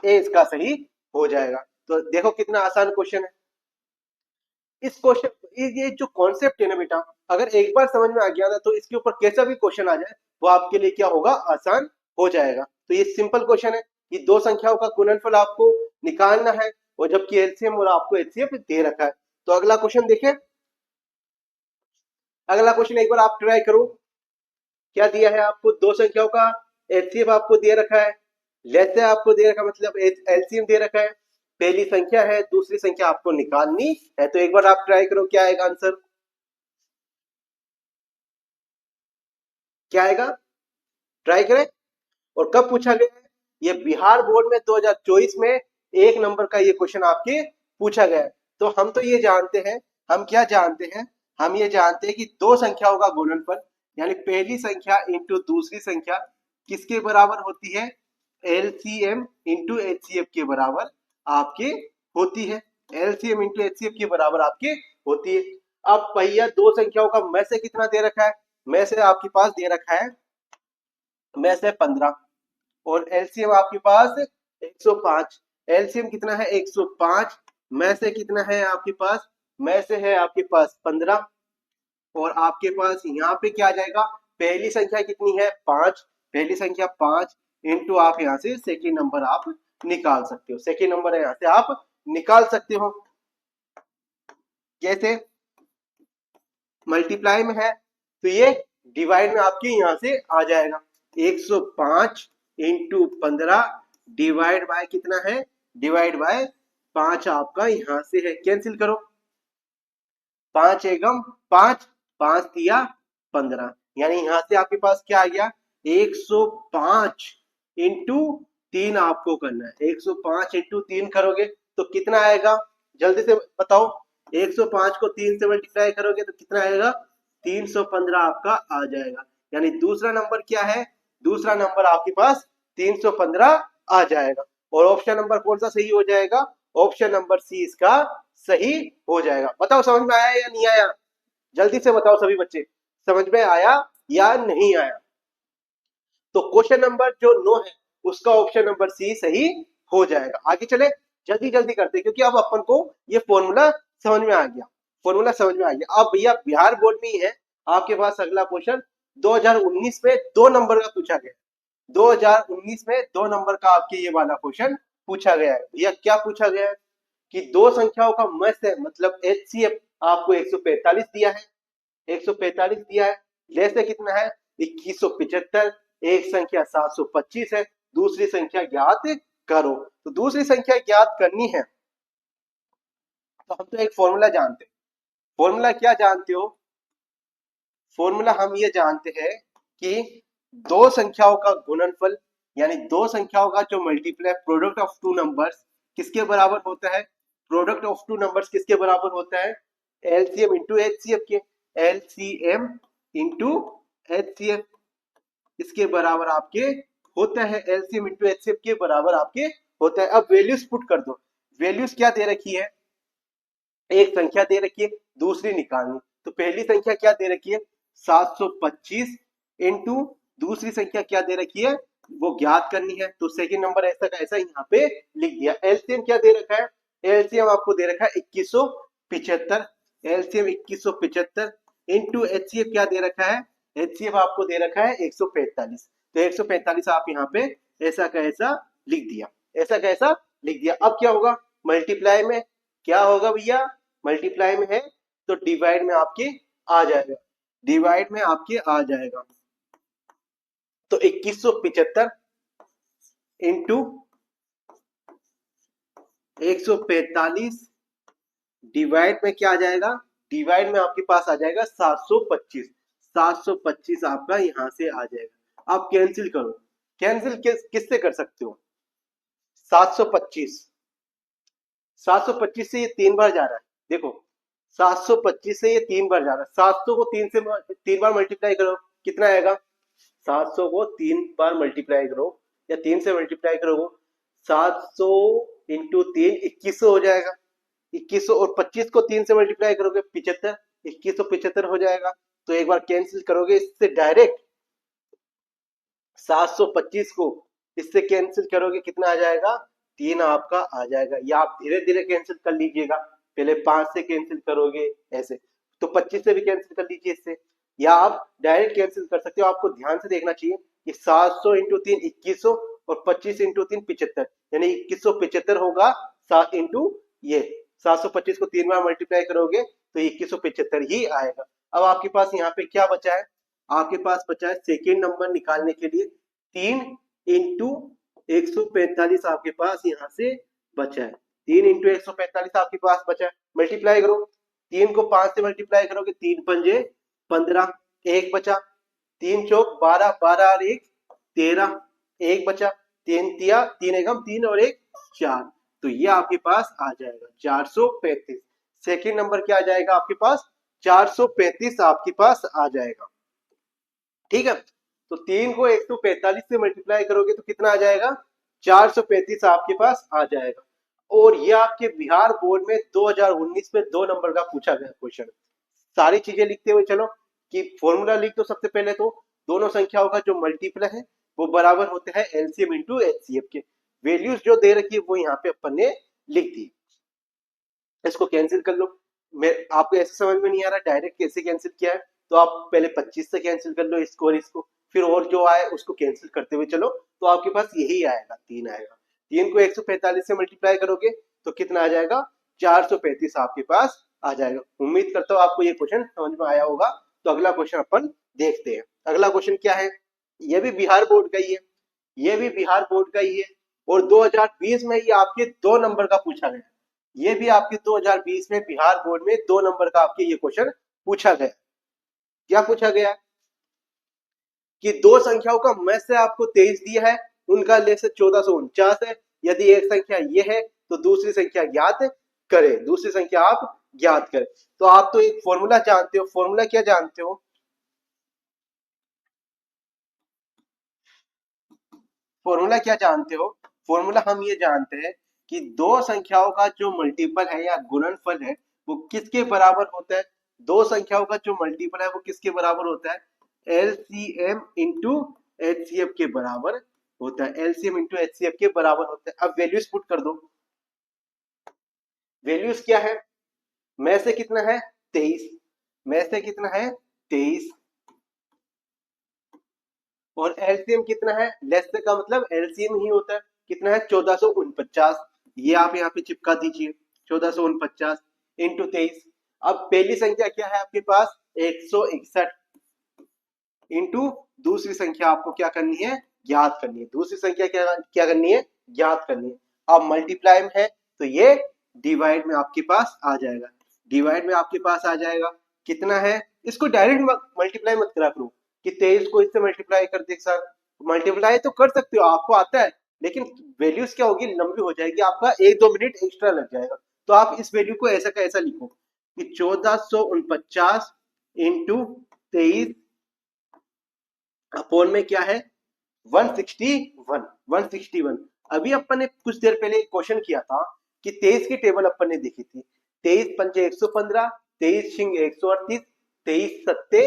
ए इसका सही हो जाएगा। तो देखो कितना आसान क्वेश्चन है। इस क्वेश्चन ये जो कॉन्सेप्ट है ना बेटा, अगर एक बार समझ में आ गया ना तो इसके ऊपर कैसा भी क्वेश्चन आ जाए वो आपके लिए क्या होगा, आसान हो जाएगा। तो ये सिंपल क्वेश्चन है कि दो संख्याओं का गुणनफल आपको निकालना है, और जबकि एलसीएम और आपको एचसीएफ दे रखा है। तो अगला क्वेश्चन देखें, अगला क्वेश्चन एक बार आप ट्राई करो। क्या दिया है आपको, दो संख्याओं का एचसीएफ आपको दे रखा है, लेते आपको दे रखा मतलब एलसीएम दे रखा है, पहली संख्या है दूसरी संख्या आपको निकालनी है। तो एक बार आप ट्राई करो क्या आएगा आंसर, क्या आएगा, ट्राई करें। और कब पूछा गया है, ये बिहार बोर्ड में 2024 में 1 नंबर का ये क्वेश्चन आपके पूछा गया है। तो हम तो ये जानते हैं, हम क्या जानते हैं, हम ये जानते हैं कि दो संख्याओं का गुणनफल यानी पहली संख्या इंटू दूसरी संख्या किसके बराबर होती है, एलसीएम इंटू एचसीएफ के बराबर आपके होती है। एलसीएम इंटू एचसीएफ के बराबर आपके होती है। अब भैया दो संख्याओं का में से कितना दे रखा है, में से आपके पास दे रखा है में से 15, और एलसीएम आपके पास 105। एलसीएम कितना है 105, में से कितना है आपके पास, में से है आपके पास 15, और आपके पास यहाँ पे क्या आ जाएगा, पहली संख्या कितनी है 5, पहली संख्या 5 इंटू आप यहाँ से सेकेंड नंबर आप निकाल सकते हो, सेकेंड नंबर है यहाँ से आप निकाल सकते हो। कैसे, मल्टीप्लाई में है तो ये डिवाइड में आपके यहाँ से आ जाएगा 105 इंटू 15 डिवाइड बाय कितना है, डिवाइड बाय 5 आपका यहाँ से है, कैंसिल करो 5 एकम 5, 5 दिया 15, यानी यहां से आपके पास क्या आ गया 105 इंटू 3 आपको करना है। 105 इंटू 3 करोगे तो कितना आएगा जल्दी से बताओ। 105 को 3 से मल्टीप्लाई करोगे तो कितना आएगा? 315 आपका आ जाएगा। यानी दूसरा नंबर क्या है? दूसरा नंबर आपके पास 315 आ जाएगा। और ऑप्शन नंबर कौन सा सही हो जाएगा? ऑप्शन नंबर सी इसका सही हो जाएगा। बताओ समझ में आया या नहीं आया? जल्दी से बताओ सभी बच्चे, समझ में आया या नहीं आया? तो क्वेश्चन नंबर जो 9 है उसका ऑप्शन नंबर सी सही हो जाएगा। आगे चले, जल्दी जल्दी करते क्योंकि अब अपन को ये फॉर्मूला समझ में आ गया। फॉर्मूला समझ में आ गया। अब भैया बिहार बोर्ड में ही है आपके पास अगला क्वेश्चन। 2019 में 2 नंबर का पूछा गया। 2019 में 2 नंबर का आपके ये वाला क्वेश्चन पूछा गया है। भैया क्या पूछा गया है कि दो संख्याओं का मस है, मतलब एचसीएफ आपको 145 दिया है। 145 दिया है। लेस है कितना है? 2175। एक संख्या 725 है। दूसरी संख्या ज्ञात करो। तो दूसरी संख्या ज्ञात करनी है तो हम तो एक फॉर्मूला जानते हैं। फॉर्मूला क्या जानते हो? फॉर्मूला हम ये जानते हैं कि दो संख्याओं का गुणनफल यानी दो संख्याओं का जो multiply product of two numbers किसके बराबर होता है? प्रोडक्ट ऑफ टू नंबर्स किसके बराबर होता है? एलसीएम इंटू एचसीएफ के। एलसीएम इंटू एचसीएफ इसके बराबर आपके होता है। एलसीएम इंटू एचसीएफ के बराबर आपके होता है। अब वैल्यूज पुट कर दो। वैल्यूज क्या दे रखी है? एक संख्या दे रखी है, दूसरी निकालनी। तो पहली संख्या क्या दे रखी है? 725 इंटू दूसरी संख्या क्या दे रखी है वो ज्ञात करनी है। तो सेकंड नंबर ऐसा का ऐसा यहाँ पे लिख दिया। एलसीएम क्या दे रखा है? एलसीएम आपको दे रखा है 2175। एलसीएम 2175 इंटू एचसीएफ क्या दे रखा है? एचसीएफ आपको दे रखा है 145। तो 145 आप यहाँ पे ऐसा का ऐसा लिख दिया। ऐसा का ऐसा लिख दिया। अब क्या होगा? मल्टीप्लाई में क्या होगा भैया? मल्टीप्लाई में है तो डिवाइड में आपके आ जाएगा। डिवाइड में आपके आ जाएगा। तो 2175 इंटू 145 डिवाइड में क्या आ जाएगा? डिवाइड में आपके पास आ जाएगा 725। 725 आपका यहां से आ जाएगा। आप कैंसिल करो। कैंसिल किससे कर सकते हो? 725 725 से ये 3 बार जा रहा है। देखो 725 से ये 3 बार जा रहा है। 700 को 3 से 3 बार मल्टीप्लाई करो, कितना आएगा? 700 को 3 बार मल्टीप्लाई करो या 3 से मल्टीप्लाई करो, 700 इंटू 3 2100 हो जाएगा। 2100 और 25 को 3 से मल्टीप्लाई करोगे 75, 2175 हो जाएगा। तो एक बार कैंसिल करोगे इससे डायरेक्ट 725 को इससे कैंसिल करोगे कितना आ जाएगा? 3 आपका आ जाएगा। या आप धीरे धीरे कैंसिल कर लीजिएगा, पहले 5 से कैंसिल करोगे ऐसे, तो 25 से भी कैंसिल कर लीजिए इससे, या आप डायरेक्ट कैंसिल कर सकते हो। आपको ध्यान से देखना चाहिए कि 700 इंटू 3 2100 और 25 इंटू 3 75, यानी 2175 होगा। 7 इंटू ये 725 को 3 बार मल्टीप्लाई करोगे तो 2175 ही आएगा। अब आपके पास यहाँ पे क्या बचा है? आपके पास बचा है सेकेंड नंबर निकालने के लिए 3 इंटू 145 आपके पास यहाँ से बचा है। 3 इंटू 145 आपके पास बचा है। मल्टीप्लाई करो, 3 को 5 से मल्टीप्लाई करोगे 3 पंजे 15, एक बचा। 3 चौक 12, 12 और 1 13, एक बचा। 3 तिया 3 एकम 3 और 1 4। तो ये आपके पास आ जाएगा 435। सेकेंड नंबर क्या आ जाएगा आपके पास? 435 आपके पास आ जाएगा। ठीक है, तो 3 को 145 से मल्टीप्लाई करोगे तो कितना आ जाएगा? 435 आपके पास आ जाएगा। और ये आपके बिहार बोर्ड में 2019 में 2 नंबर का पूछा गया क्वेश्चन। सारी चीजें लिखते हुए चलो कि फॉर्मूला लिख दो। सबसे पहले तो दोनों संख्याओं का जो मल्टीप्लाई है वो बराबर होते हैं एलसीएम इंटू एचसीएफ के। वैल्यूज जो दे रखी है वो यहाँ पे अपन ने लिख दी। इसको कैंसिल कर लो। मैं आपको ऐसे समझ में नहीं आ रहा डायरेक्ट कैसे कैंसिल किया है, तो आप पहले 25 से कैंसिल कर लो इसको और इसको, फिर और जो आए उसको कैंसिल करते हुए चलो तो आपके पास यही आएगा 3 आएगा। 3 को 145 से मल्टीप्लाई करोगे तो कितना आ जाएगा? 435 आपके पास आ जाएगा। उम्मीद करता हूँ आपको ये क्वेश्चन समझ में आया होगा। तो अगला क्वेश्चन अपन देखते हैं। अगला क्वेश्चन क्या है? ये भी बिहार बोर्ड का ही है। ये भी बिहार बोर्ड का ही है और 2020 में ये आपके 2 नंबर का पूछा गया। ये भी आपके 2020 में बिहार बोर्ड में 2 नंबर का आपके ये क्वेश्चन पूछा गया। क्या पूछा गया? कि दो संख्याओं का मध्य से आपको 23 दिया है, उनका लेस 1449 है। यदि एक संख्या ये है तो दूसरी संख्या ज्ञात करें, दूसरी संख्या आप ज्ञात करें। तो आप तो एक फॉर्मूला जानते हो, फॉर्मूला क्या जानते हो? फॉर्मूला क्या जानते हो? फॉर्मूला हम ये जानते हैं कि दो संख्याओं का जो मल्टीपल है या गुणनफल है वो किसके बराबर होता है? दो संख्याओं का जो मल्टीपल है वो किसके बराबर होता है? एलसीएम इंटू एचसीएफ के बराबर होता है। एलसीएम इंटू एचसीएफ के बराबर होता है। अब वैल्यूज पुट कर दो। वैल्यूज क्या है? में से कितना है? 23। में से कितना है? 23। और एलसीएम कितना है? लेस से का मतलब एलसीएम ही होता है। कितना है? 1449। ये आप यहाँ पे चिपका दीजिए, 1449 इंटू 23। अब पहली संख्या क्या है आपके पास? 161 इंटू दूसरी संख्या आपको क्या करनी है? ज्ञात करनी है। दूसरी संख्या क्या क्या करनी है? ज्ञात करनी है। अब मल्टीप्लाई में है तो ये डिवाइड में आपके पास आ जाएगा। डिवाइड में आपके पास आ जाएगा। कितना है? इसको डायरेक्ट मल्टीप्लाई मत करा करो कि 23 को इससे मल्टीप्लाई कर दे सर। मल्टीप्लाई तो कर सकते हो, आपको आता है, लेकिन वैल्यूज क्या होगी? लंबी हो जाएगी, आपका 1-2 मिनट एक्स्ट्रा लग जाएगा। तो आप इस वैल्यू को ऐसा का ऐसा लिखो कि 1449 इंटू 23 अपोन में क्या है? 161। 161। अभी अपन ने कुछ देर पहले एक क्वेश्चन किया था कि 23 की टेबल अपन ने देखी थी। 23 पंचे 115, 23 छिंग 138, 23 सत्ते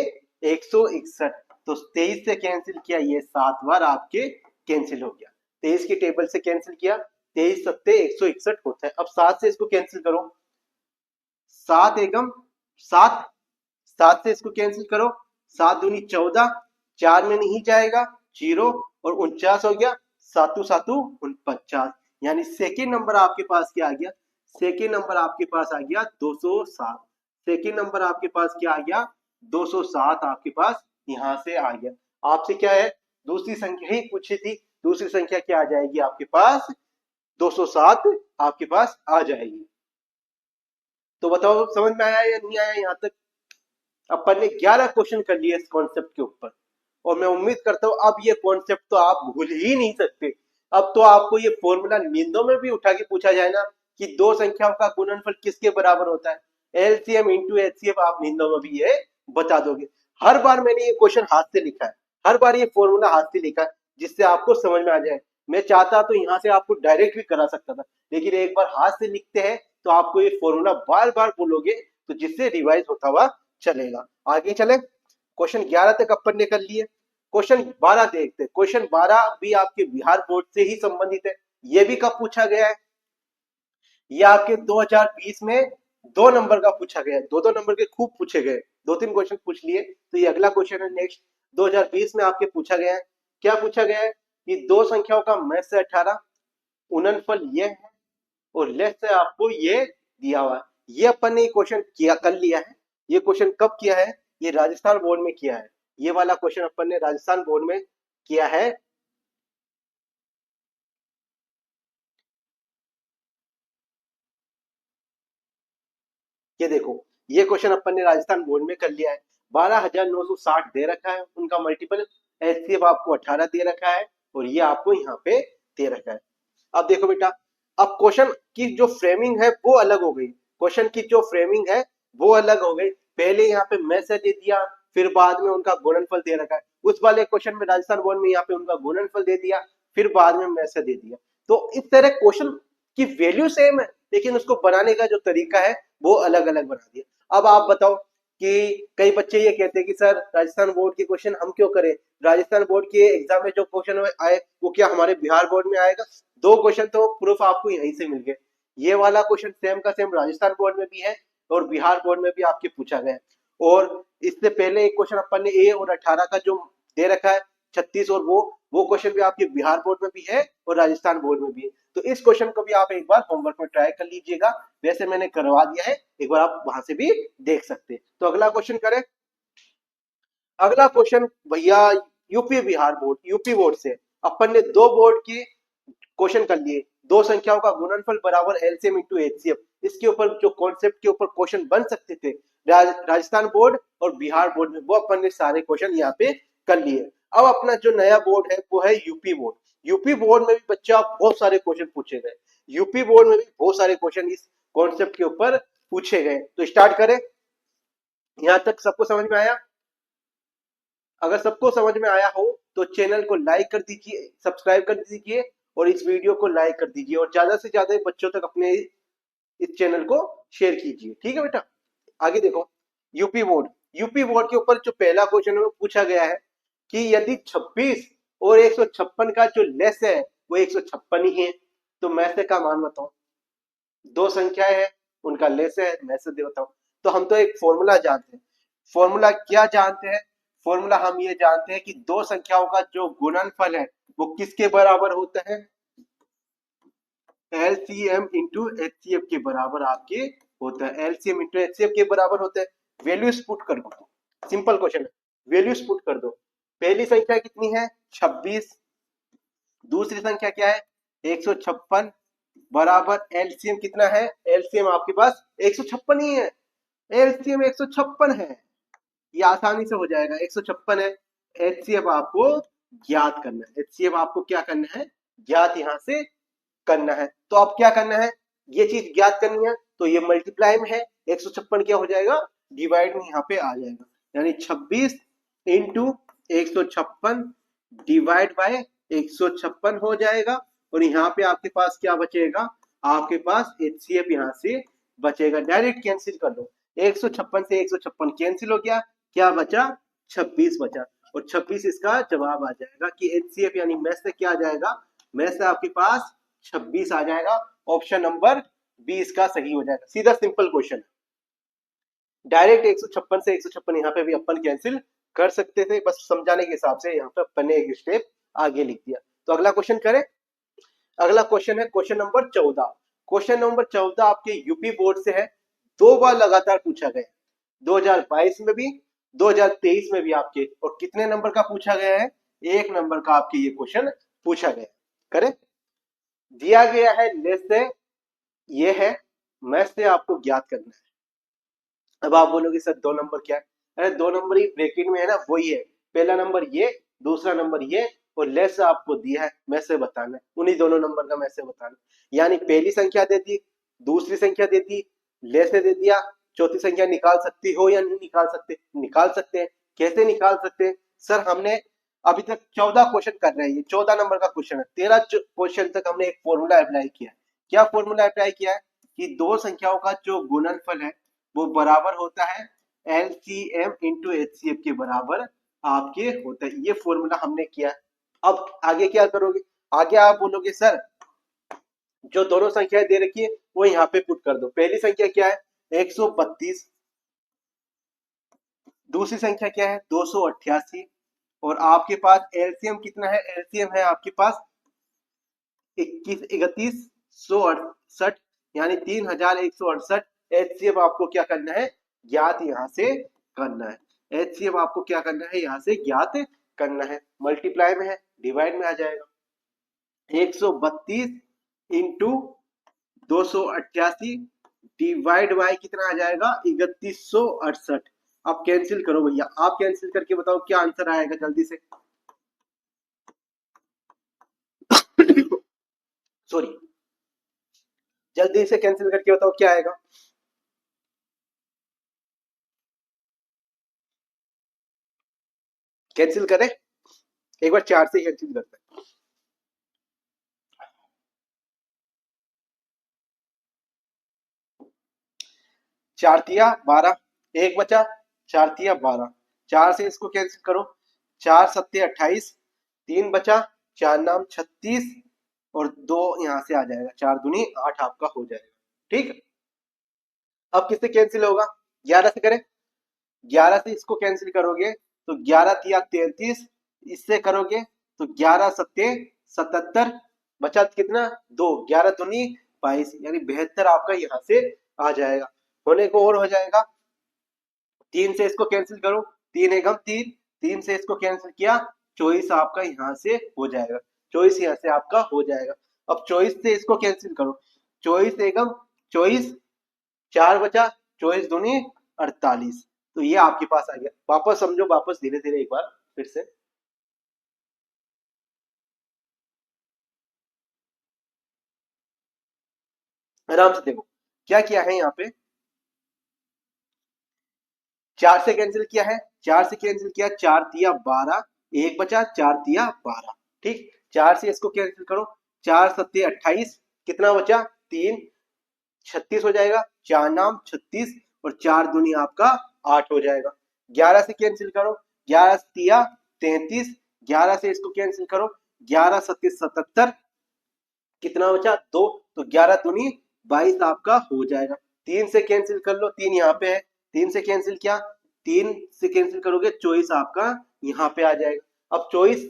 161। तो 23 से कैंसिल किया, ये 7 बार आपके कैंसिल हो गया। 23 की टेबल से कैंसिल किया, 23 सत्ते 161 होता है। अब 7 से इसको कैंसिल करो, 7 एकम 7, 7 से इसको कैंसिल करो, 7 दूनी 14, 4 में नहीं जाएगा, 0 और 49 हो गया, 7 7 49। यानी सेकेंड नंबर आपके पास क्या आ गया? सेकेंड नंबर आपके पास आ गया 207। सेकेंड नंबर आपके पास क्या आ गया? 207 आपके पास यहां से आ गया। आपसे क्या है? दूसरी संख्या ही पूछी थी। दूसरी संख्या क्या आ जाएगी आपके पास? 207 आपके पास आ जाएगी। तो बताओ समझ में आया या नहीं आया यहाँ तक? अपन ने 11 क्वेश्चन कर लिए इस कॉन्सेप्ट के ऊपर, और मैं उम्मीद करता हूं अब ये कॉन्सेप्ट तो आप भूल ही नहीं सकते। अब तो आपको ये फॉर्मूला नींदों में भी उठा के पूछा जाए ना कि दो संख्याओं का गुणनफल किसके बराबर होता है, एलसीएम इंटू एचसीएफ, आप नींदों में भी ये बता दोगे। हर बार मैंने ये क्वेश्चन हाथ से लिखा है, हर बार ये फॉर्मूला हाथ से लिखा है, जिससे आपको समझ में आ जाए। मैं चाहता तो यहाँ से आपको डायरेक्ट भी करा सकता था, लेकिन एक बार हाथ से लिखते हैं तो आपको ये फॉर्मूला बार बार बोलोगे, तो जिससे रिवाइज होता हुआ चलेगा। आगे चले, क्वेश्चन 11 तक अपन ने कर लिए। क्वेश्चन 12 देखते हैं। क्वेश्चन 12 भी आपके बिहार बोर्ड से ही संबंधित है। ये भी कब पूछा गया है? ये आपके 2020 में 2 नंबर का पूछा गया है। 2-2 नंबर के खूब पूछे गए, 2-3 क्वेश्चन पूछ लिए। तो ये अगला क्वेश्चन है नेक्स्ट, 2020 में आपके पूछा गया है। क्या पूछा गया है? कि दो संख्याओं का में से 18 गुणनफल ये है और लेस से आपको ये दिया हुआ है। ये अपन ने क्वेश्चन किया, कर लिया है। ये क्वेश्चन कब किया है? ये राजस्थान बोर्ड में किया है। ये वाला क्वेश्चन अपन ने राजस्थान बोर्ड में किया है। ये देखो, ये क्वेश्चन अपन ने राजस्थान बोर्ड में कर लिया है। 12,960 दे रखा है उनका मल्टीपल, एचसीएफ आपको 18 दे रखा है, और ये आपको यहाँ पे दे रखा है। अब देखो बेटा, अब क्वेश्चन की जो फ्रेमिंग है वो अलग हो गई। क्वेश्चन की जो फ्रेमिंग है वो अलग हो गई। पहले यहाँ पे मैसेज दे दिया, फिर बाद में उनका गुणनफल दे रखा है। उस वाले क्वेश्चन में राजस्थान बोर्ड में यहाँ पे उनका गुणनफल दे दिया, फिर बाद में मैसेज दे दिया। तो इस तरह क्वेश्चन की वैल्यू सेम है, लेकिन उसको बनाने का जो तरीका है वो अलग अलग बना दिया। अब आप बताओ कि कई बच्चे ये कहते हैं कि सर राजस्थान बोर्ड के क्वेश्चन हम क्यों करें? राजस्थान बोर्ड के एग्जाम में जो क्वेश्चन आए वो क्या हमारे बिहार बोर्ड में आएगा? दो क्वेश्चन तो प्रूफ आपको यहीं से मिल गए। ये वाला क्वेश्चन सेम का सेम राजस्थान बोर्ड में भी है और बिहार बोर्ड में भी आपके पूछा गया है। और इससे पहले एक क्वेश्चन अपन ने ए और 18 का जो दे रखा है 36, और वो क्वेश्चन भी आपके बिहार बोर्ड में भी है और राजस्थान बोर्ड में भी है। तो इस क्वेश्चन को भी आप एक बार होमवर्क में ट्राई कर लीजिएगा। वैसे मैंने करवा दिया है, एक बार आप वहां से भी देख सकते हैं। तो अगला क्वेश्चन करें। अगला क्वेश्चन भैया UP Bihar board, UP board से अपन ने दो बोर्ड की क्वेश्चन कर लिए। दो संख्याओं का गुणनफल बराबर एलसीएम इंटू एचसीएफ, इसके ऊपर जो कॉन्सेप्ट के ऊपर क्वेश्चन बन सकते थे राजस्थान बोर्ड और बिहार बोर्ड में, वो अपन ने सारे क्वेश्चन यहाँ पे कर लिए। अब अपना जो नया बोर्ड है वो है यूपी बोर्ड। यूपी बोर्ड में भी बच्चा बहुत सारे क्वेश्चन पूछे गए, यूपी बोर्ड में भी बहुत सारे क्वेश्चन इस कॉन्सेप्ट के ऊपर पूछे गए। तो स्टार्ट करें। यहां तक सबको समझ में आया? अगर सबको समझ में आया हो तो चैनल को लाइक कर दीजिए, सब्सक्राइब कर दीजिए और इस वीडियो को लाइक कर दीजिए और ज्यादा से ज्यादा बच्चों तक अपने इस चैनल को शेयर कीजिए। ठीक है बेटा, आगे देखो। यूपी बोर्ड के ऊपर जो पहला क्वेश्चन है वो पूछा गया है कि यदि 26 और 156 का जो लेस है वो 156 ही है, तो मैं से का मान बताओ। दो संख्याएं हैं, उनका लेस है, मैं से बताओ। तो हम तो एक फॉर्मूला जानते हैं। फॉर्मूला क्या जानते हैं? फॉर्मूला हम ये जानते हैं कि दो संख्याओं का जो गुणनफल है वो किसके बराबर होता है? एलसीएम इंटू एचसीएफ के बराबर आपके होता है। एलसीएम इंटू एचसीएफ के बराबर होता है। वैल्यूज पुट कर दो, सिंपल क्वेश्चन है, वैल्यूज पुट कर दो। पहली संख्या कितनी है? 26। दूसरी संख्या क्या है? 156 बराबर एलसीएम कितना है? एलसीएम आपके पास 156 ही है, एलसीएम 156 है। ये आसानी से हो जाएगा, 156 है। एचसीएफ आपको ज्ञात करना है, एचसीएफ आपको क्या करना है? ज्ञात यहां से करना है। तो अब क्या करना है? ये चीज ज्ञात करनी है, तो ये मल्टीप्लाई में है, 156 क्या हो जाएगा? डिवाइड में यहाँ पे आ जाएगा, यानी 26 इंटू 156 डिवाइड बाय 156 हो जाएगा। और यहाँ पे आपके पास क्या बचेगा? आपके पास एचसीएफ यहाँ से बचेगा। डायरेक्ट कैंसिल कर लो, 156 से 156 कैंसिल हो गया, क्या बचा? 26 बचा। और 26 इसका जवाब आ जाएगा कि एचसीएफ यानी मैथ से क्या आ जाएगा? मैथ से आपके पास 26 आ जाएगा। ऑप्शन नंबर 20 का सही हो जाएगा। सीधा सिंपल क्वेश्चन, डायरेक्ट 156 से 156 यहाँ पे भी अपन कैंसिल कर सकते थे, बस समझाने के हिसाब से यहाँ पे अपन ने एक स्टेप आगे लिख दिया। तो अगला क्वेश्चन करें। अगला क्वेश्चन है क्वेश्चन नंबर 14। क्वेश्चन नंबर 14 आपके यूपी बोर्ड से है, दो बार लगातार पूछा गया, 2022 में भी 2023 में भी आपके। और कितने नंबर का पूछा गया है? 1 नंबर का आपके ये क्वेश्चन पूछा गया। करें। दिया गया है लेस से, ये है, मैथ से आपको ज्ञात करना है। अब आप बोलोगे सर 2 नंबर क्या है? अरे 2 नंबर ही ब्रैकेट में है ना, वही है। पहला नंबर ये, दूसरा नंबर ये, और लेस आपको दिया है, मैं से बताना है, उन्हीं दोनों नंबर का मैं से बताना। यानी पहली संख्या दे दी, दूसरी संख्या दे दी, लेस दे दिया, चौथी संख्या निकाल सकती हो या नहीं निकाल सकते? निकाल सकते हैं। कैसे निकाल सकते हैं सर? हमने अभी तक 14 क्वेश्चन कर रहे हैं, ये 14 नंबर का क्वेश्चन है। 13 क्वेश्चन तक हमने एक फॉर्मूला अप्लाई किया है। क्या फॉर्मूला अप्लाई किया है? कि दो संख्याओं का जो गुणनफल है वो बराबर होता है एलसीएम इंटू एचसीएफ के बराबर आपके होता है। ये फॉर्मूला हमने किया। अब आगे क्या करोगे? आगे आप बोलोगे सर जो दोनों संख्याएं दे रखी है वो यहाँ पे पुट कर दो। पहली संख्या क्या है? 132, दूसरी संख्या क्या है? 288, और आपके पास एलसीएम कितना है? एलसीएम है आपके पास 3168, यानी 3168। एचसीएफ आपको क्या करना है? ज्ञात यहां से करना है। एचसीएफ आपको क्या करना है? यहां से ज्ञात करना है। मल्टीप्लाई में है, डिवाइड में आ जाएगा। 132 इंटू 288 डिवाइड बाय कितना आ जाएगा? 3168। आप कैंसिल करो भैया, आप कैंसिल करके बताओ क्या आंसर आएगा जल्दी से। सॉरी, जल्दी से कैंसिल करके बताओ क्या आएगा। कैंसिल करें, एक बार 4 से कैंसिल करते हैं। 4 तिया 12, एक बचा, 4 तिया 12, 4 से इसको कैंसिल करो, 4 सत्ते 28, 3 बचा, 4 नाम 36, और 2 यहां से आ जाएगा, 4 दूनी 8 आपका हो जाएगा। ठीक, अब किससे कैंसिल होगा? 11 से करें। 11 से इसको कैंसिल करोगे तो 11 तिया 33, इससे करोगे तो 11 सत्ते 77, बचा कितना? 2, 11 दूनी 22, यानी 72 आपका यहाँ से आ जाएगा। होने को और हो जाएगा। 3 से इसको कैंसिल करो, 3 एकम 3, 3 से इसको कैंसिल किया, 24 आपका यहाँ से हो जाएगा। 24 यहाँ से आपका हो जाएगा। अब 24 से इसको कैंसिल करो, 24 एकम 24, 4 बचा, 24 दूनी 48। तो ये आपके पास आ गया। वापस समझो, वापस धीरे धीरे एक बार फिर से। आराम से देखो क्या किया है यहाँ पे, 4 से कैंसिल किया है, 4 से कैंसिल किया, 4 तिया 12, एक बचा, 4 तिया 12। ठीक, 4 से इसको कैंसिल करो, 4 सत्ते 28, कितना बचा, 3, 36 हो जाएगा, 4 नाम 36 और 4 दूनी आपका 8 हो जाएगा। 11 से कैंसिल करो, 11 तिया 33, 11 से इसको कैंसिल करो, 11 सत्ते 77, कितना बचा, 2, तो 11 दूनी 22 आपका हो जाएगा। 3 से कैंसिल कर लो, 3 यहाँ पे है, 3 से कैंसिल किया, 3 से कैंसिल करोगे 24 आपका यहाँ पे आ जाएगा। अब 24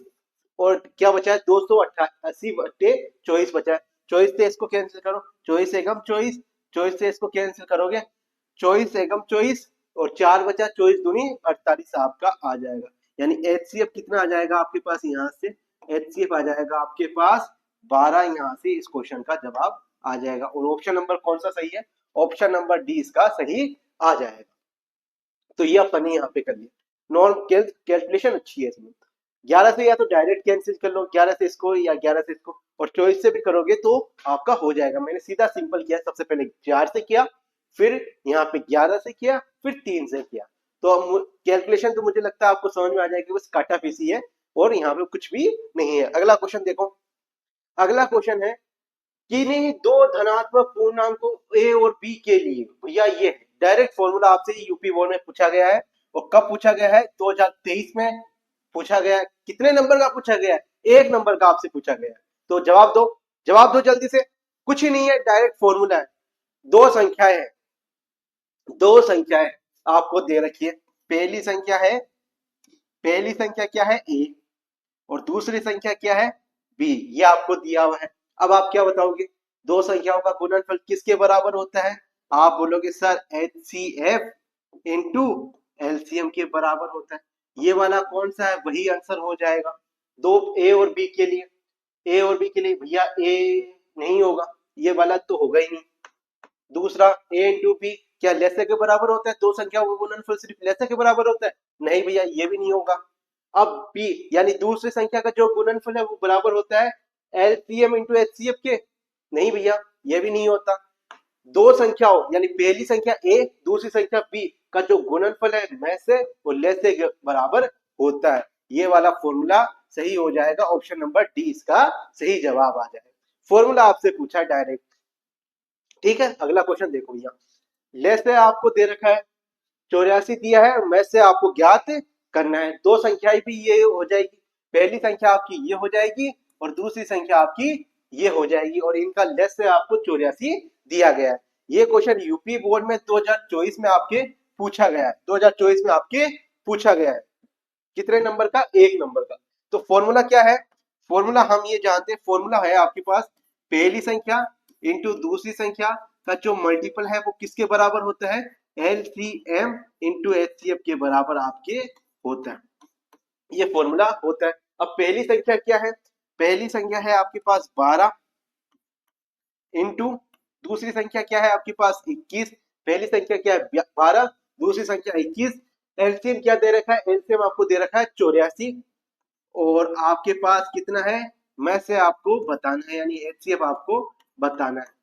और क्या बचा है, 280 बटे 24 बचा है, 24 से इसको कैंसिल करो, 24 एकम 24, 24 से इसको कैंसिल करोगे, 24 एकम 24 और 4 बचा, 24 दूनी 48 आपका आ जाएगा। यानी एचसीएफ कितना आ जाएगा आपके पास, यहाँ से एचसीएफ आ जाएगा आपके पास 12। यहाँ से इस क्वेश्चन का जवाब आ जाएगा। और ऑप्शन नंबर कौन सा सही है, ऑप्शन नंबर डी इसका सही आ जाएगा। तो ये अपन यहाँ पे कर लिया, नॉन कैलकुलेशन अच्छी है इसमें। 11 से या तो डायरेक्ट कैंसिल कर लो, 11 से इसको या 11 से इसको, और 24 से भी करोगे तो आपका हो जाएगा। मैंने सीधा सिंपल किया, सबसे पहले 4 से किया, फिर यहाँ पे 11 से किया, फिर 3 से किया। तो कैलकुलेशन तो मुझे लगता है आपको समझ में आ जाएगी, बस काटा पीसी है और यहाँ पे कुछ भी नहीं है। अगला क्वेश्चन देखो, अगला क्वेश्चन है किन्हीं दो धनात्मक पूर्णांकों ए और बी के लिए, भैया ये डायरेक्ट फॉर्मूला आपसे यूपी बोर्ड में पूछा गया है। और कब पूछा गया है, 2023 में पूछा गया है। कितने नंबर का पूछा गया है, 1 नंबर का आपसे पूछा गया है। तो जवाब दो, जवाब दो जल्दी से, कुछ ही नहीं है, डायरेक्ट फॉर्मूला है। दो संख्याएं हैं, दो संख्याएं आपको दे रखी है। पहली संख्या है, पहली संख्या क्या है, ए, और दूसरी संख्या क्या है, बी, ये आपको दिया हुआ है। अब आप क्या बताओगे, दो संख्याओं का गुणनफल किसके बराबर होता है, आप बोलोगे सर HCF इंटू एलसीएम के बराबर होता है। ये वाला कौन सा है, वही आंसर हो जाएगा दो ए और बी के लिए। ए और बी के लिए भैया ए नहीं होगा, ये वाला तो होगा ही नहीं। दूसरा ए इंटू बी क्या लेसे के बराबर होता है, दो संख्याओं का गुणनफल सिर्फ लेसे के बराबर होता है, नहीं भैया ये भी नहीं होगा। अब बी यानी दूसरी संख्या का जो गुणनफल है वो बराबर होता है एलसीएम इंटू एचसीएफ के, नहीं भैया ये भी नहीं होता। दो संख्याओं यानी पहली संख्या ए दूसरी संख्या बी का जो गुणनफल है में से वो लेसे के बराबर होता है। ये वाला फॉर्मूला सही हो जाएगा, ऑप्शन नंबर डी इसका सही जवाब आ जाएगा। फॉर्मूला आपसे पूछा डायरेक्ट, ठीक है। अगला क्वेश्चन देखो भैया, लेस से आपको दे रखा है 84 दिया है, में से आपको ज्ञात करना है। दो संख्याएं भी ये हो जाएगी, पहली संख्या आपकी ये हो जाएगी और दूसरी संख्या आपकी ये हो जाएगी, और इनका लेस से आपको 84 दिया गया है। ये क्वेश्चन यूपी बोर्ड में 2024 में आपके पूछा गया है, 2024 में आपके पूछा गया है। कितने नंबर का, 1 नंबर का। तो फॉर्मूला क्या है, फॉर्मूला हम ये जानते हैं, फॉर्मूला है आपके पास पहली संख्या इंटू दूसरी संख्या का जो मल्टीपल है वो किसके बराबर होता है, LCM इंटू HCF के बराबर आपके होता है। ये फॉर्मूला होता है। अब पहली संख्या क्या है, पहली संख्या है आपके पास 12 इंटू दूसरी संख्या क्या है आपके पास 21। पहली संख्या क्या है 12, दूसरी संख्या 21। एलसीएम क्या दे रखा है, एलसीएम आपको दे रखा है 84, और आपके पास कितना है, मैं से आपको बताना है, यानी एचसीएफ आपको बताना है।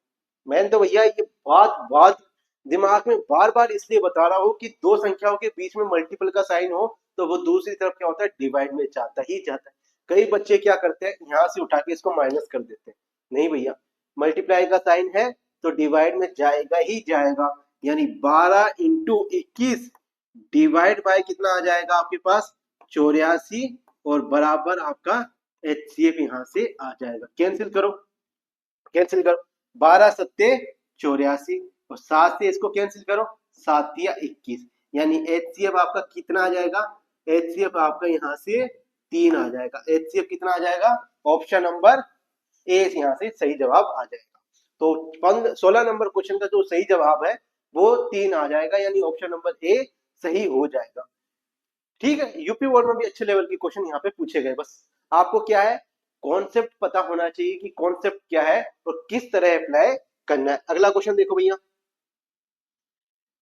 मैंने तो भैया ये बात बात दिमाग में बार बार इसलिए बता रहा हूँ कि दो संख्याओं के बीच में मल्टीपल का साइन हो तो वो दूसरी तरफ क्या होता है, डिवाइड में जाता ही जाता है। कई बच्चे क्या करते हैं, यहाँ से उठा के इसको माइनस कर देते हैं, नहीं भैया मल्टीप्लाई का साइन है तो डिवाइड में जाएगा ही जाएगा। यानी 12 इंटू 21 डिवाइड बाय कितना आ जाएगा आपके पास 84, और बराबर आपका HCF यहाँ से आ जाएगा। कैंसिल करो, कैंसिल करो, 12 सत्ते 84 और 7 से इसको कैंसिल करो, 7 तिया 21, यानी HCF आपका कितना आ जाएगा, HCF आपका यहाँ से 3 आ जाएगा। HCF कितना आ जाएगा, ऑप्शन नंबर ए यहाँ से सही जवाब आ जाएगा। तो 16 नंबर क्वेश्चन का जो सही जवाब है वो 3 आ जाएगा, यानी ऑप्शन नंबर ए सही हो जाएगा। ठीक है, यूपी बोर्ड में भी अच्छे लेवल के क्वेश्चन यहाँ पे पूछे गए। बस आपको क्या है, कॉन्सेप्ट पता होना चाहिए कि कॉन्सेप्ट क्या है और किस तरह अप्लाई करना है। अगला क्वेश्चन देखो भैया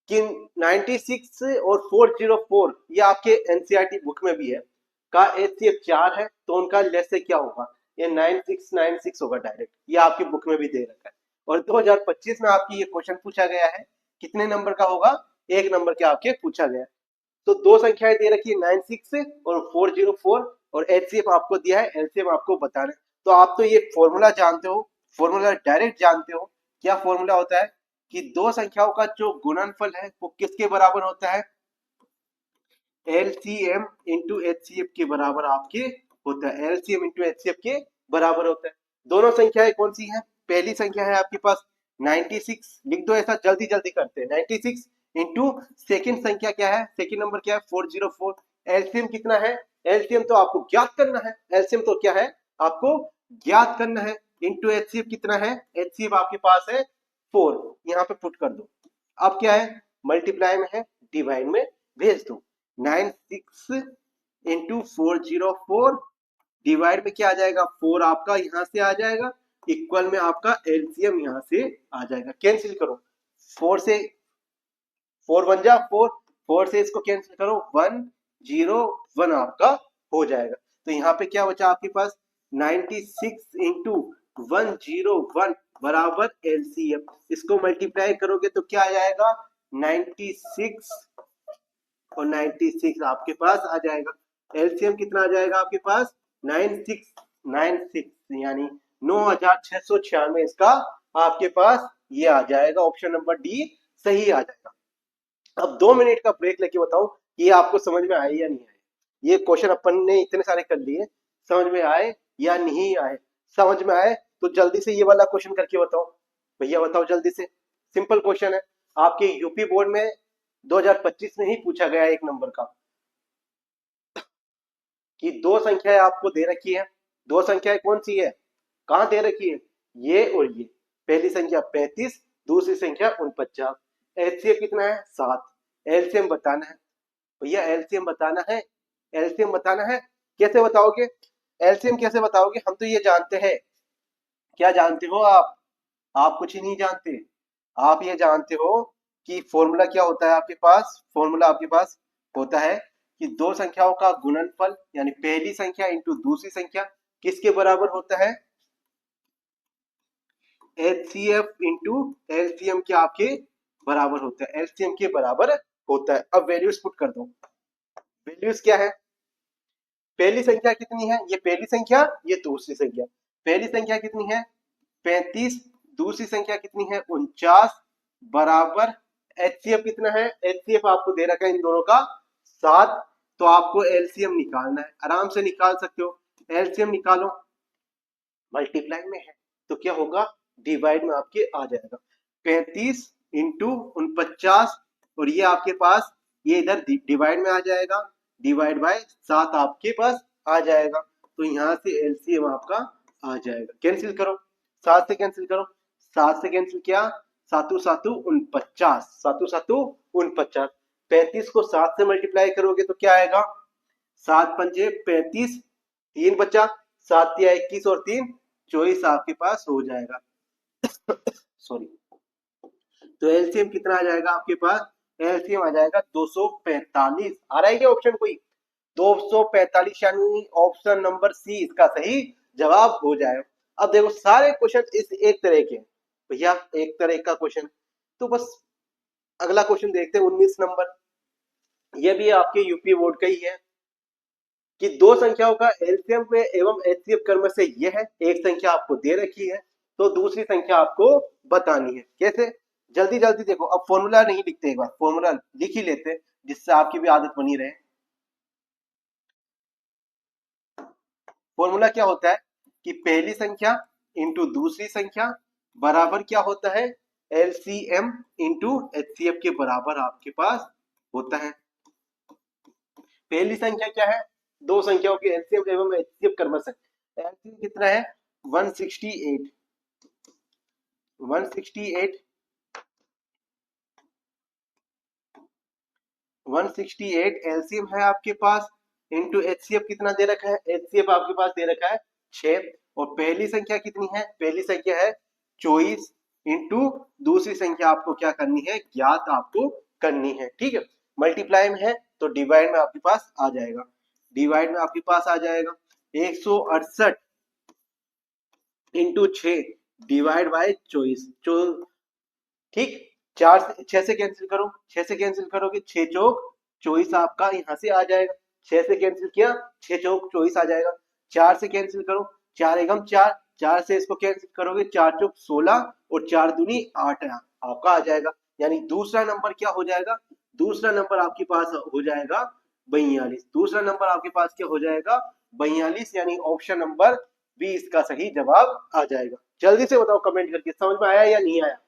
कि 96 और 404 ये आपके एनसीईआरटी बुक में भी है का HCF 4 है, तो उनका लेस से क्या होगा, ये 9696 होगा डायरेक्ट, ये आपकी बुक में भी दे रखा है। और 2025 में आपकी ये क्वेश्चन पूछा गया है, कितने नंबर का होगा, 1 नंबर के आपके पूछा गया है। तो दो संख्याएं दे रखी है 96 और 404 और एचसीएफ आपको दिया है, एलसीएम आपको बताना है। तो आप तो ये फॉर्मूला जानते हो, फॉर्मूला डायरेक्ट जानते हो। क्या फॉर्मूला होता है कि दो संख्याओं का जो गुणनफल है वो किसके बराबर होता है, एलसीएम इंटू एचसीएफ के बराबर आपके होता है, एलसीएम इंटू एचसीएफ के बराबर होता है। दोनों संख्याएं कौन सी हैं, पहली संख्या है आपके पास 96, लिख दो ऐसा, जल्दी जल्दी करते हैं, 96 इंटू सेकेंड संख्या क्या है, सेकेंड नंबर क्या है 404। एलसीएम कितना है, एलसीएम तो आपको ज्ञात करना है, एलसीएम तो क्या है आपको ज्ञात करना है, इंटू एचसीएफ कितना है, एचसीएफ आपके पास है 4, यहाँ पे पुट कर दो। अब क्या है, मल्टीप्लाई में है, डिवाइड में भेज दो। 96 इंटू 404 डिवाइड में क्या आ जाएगा, 4 आपका यहां से आ जाएगा, इक्वल में आपका एलसीएम यहां से आ जाएगा। कैंसिल करो, 4 से 4 1 जा 4, 4 से इसको कैंसिल करो, 1 0 1 आपका हो जाएगा। तो यहाँ पे क्या बचा आपके पास, 96 इंटू 101 बराबर एलसीएम। इसको मल्टीप्लाई करोगे तो क्या आ जाएगा, 96 और 96 आपके पास आ जाएगा। एलसीएम कितना आ जाएगा आपके पास, 9696 यानी 9696 इसका आपके पास ये आ जाएगा, ऑप्शन नंबर डी सही आ जाएगा। अब 2 मिनट का ब्रेक लेके बताओ ये आपको समझ में आए या नहीं आए, ये क्वेश्चन अपन ने इतने सारे कर लिए, समझ में आए या नहीं आए। समझ में आए तो जल्दी से ये वाला क्वेश्चन करके बताओ, भैया बताओ जल्दी से, सिंपल क्वेश्चन है, आपके यूपी बोर्ड में 2025 में ही पूछा गया 1 नंबर का, कि दो संख्याएं आपको दे रखी है, दो संख्याएं कौन सी है, कहां दे रखी है, ये और ये, पहली संख्या 35, दूसरी संख्या 49, एलसीएम कितना है 7, एलसीएम बताना है भैया, एलसीएम बताना है, एलसीएम बताना है। कैसे बताओगे, एलसीएम कैसे बताओगे, हम तो ये जानते हैं, क्या जानते हो आप कुछ ही नहीं जानते, आप ये जानते हो कि फॉर्मूला क्या होता है आपके पास, फॉर्मूला आपके पास होता है कि दो संख्याओं का गुणनफल यानी पहली संख्या इंटू दूसरी संख्या किसके बराबर होता है, एचसीएफ इंटू एलसीएम के आपके बराबर होता है, एलसीएम के बराबर होता है। अब वैल्यूज पुट कर दो, वैल्यूज क्या है, पहली संख्या कितनी है, ये पहली संख्या, ये दूसरी संख्या, पहली संख्या कितनी है 35, दूसरी संख्या कितनी है 49 बराबर एचसीएफ कितना है, एचसीएफ आपको दे रखा है इन दोनों का 7, तो आपको एलसीएम निकालना है, आराम से निकाल सकते हो, एलसीएम निकालो, मल्टीप्लाई में है तो क्या होगा, डिवाइड में आपके आ जाएगा, 35 इंटू 49 और ये आपके पास ये इधर डिवाइड में आ जाएगा, डिवाइड बाय 7 आपके पास आ जाएगा, तो यहाँ से एलसीएम आपका आ जाएगा। कैंसिल करो, 7 से कैंसिल करो, 7 से कैंसिल किया, 7 7 49, 7 7 49, 35 को 7 से मल्टीप्लाई करोगे तो क्या आएगा, 7 पंजे 35, 3 बचा, 7 या 21 और 3 24 आपके पास हो जाएगा सॉरी, तो एलसीएम कितना आ जाएगा आपके पास, एलसीएम आ जाएगा 245। आ रहा है क्या ऑप्शन कोई, 245 यानी ऑप्शन नंबर सी इसका सही जवाब हो जाएगा। अब देखो सारे क्वेश्चन इस एक तरह के भैया, एक तरह का क्वेश्चन, तो बस अगला क्वेश्चन देखते हैं 19 नंबर, ये भी आपके यूपी बोर्ड का ही है कि दो संख्याओं का एलसीएम में एवं एचसीएफ क्रम से यह है, एक संख्या आपको दे रखी है तो दूसरी संख्या आपको बतानी है। कैसे, जल्दी जल्दी देखो, अब फॉर्मूला नहीं लिखते, एक बार फॉर्मूला लिख ही लेते जिससे आपकी भी आदत बनी रहे। फॉर्मूला क्या होता है कि पहली संख्या इंटू दूसरी संख्या बराबर क्या होता है, एलसीएम इंटू एचसीएफ के बराबर आपके पास होता है। पहली संख्या क्या है, दो संख्याओं के एलसीएम एवं एचसीएफ क्रमश है, एलसीएम कितना है 168, 168 एलसीएम है आपके पास, इंटू एचसीएफ कितना दे रखा है, एचसीएफ आपके पास दे रखा है 6, और पहली संख्या कितनी है, पहली संख्या है 24 इंटू दूसरी संख्या आपको क्या करनी है, ज्ञात आपको करनी है। ठीक है, मल्टीप्लाई में है तो डिवाइड में आपके पास आ जाएगा, डिवाइड में आपके पास आ जाएगा 168 इंटू 6 डिवाइड बाय 24। ठीक, 6 से कैंसिल करो, 6 से कैंसिल करोगे 6 चौक 24 आपका यहाँ से आ जाएगा। 6 से कैंसिल किया 6 चौक 24 आ जाएगा। 4 से कैंसिल करो 4 एकम 4, 4 से इसको कैंसिल करोगे 4 चौक 16 और 4 दूनी 8 आपका आ जाएगा। यानी दूसरा नंबर क्या हो जाएगा, दूसरा नंबर आपके पास हो जाएगा 42। दूसरा नंबर आपके पास क्या हो जाएगा 42, यानी ऑप्शन नंबर बी इसका सही जवाब आ जाएगा। जल्दी से बताओ कमेंट करके, समझ में आया या नहीं आया।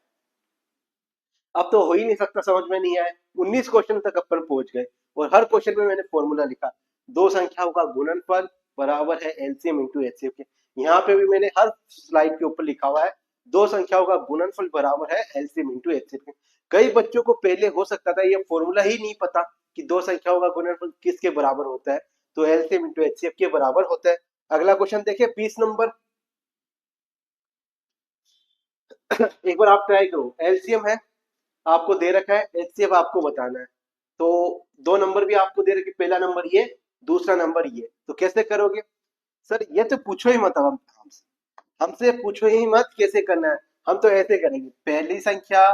अब तो हो ही नहीं सकता समझ में नहीं आया। 19 क्वेश्चन तक अपन पहुंच गए और हर क्वेश्चन में मैंने फॉर्मूला लिखा। दो संख्याओं का गुणनफल बराबर है एलसीएम इंटू एचसीएफ के। यहाँ पे भी मैंने हर स्लाइड के ऊपर लिखा हुआ है दो संख्याओं का गुणनफल बराबर है एलसीएम इंटू एचसीएफ के। कई बच्चों को पहले हो सकता था ये फॉर्मूला ही नहीं पता कि दो संख्याओं का गुणनफल किसके बराबर होता है, तो एलसीएम इंटू एचसीएफ के बराबर होता है। अगला क्वेश्चन देखिए 20 नंबर। एक बार आप ट्राई करो, एलसीएम है आपको दे रखा है, एचसीएफ आपको बताना है। तो दो नंबर भी आपको दे रखे, पहला नंबर ये, दूसरा नंबर ये, तो कैसे करोगे सर, ये तो पूछो ही मत। अब हमसे पूछो ही मत कैसे करना है, हम तो ऐसे करेंगे, पहली संख्या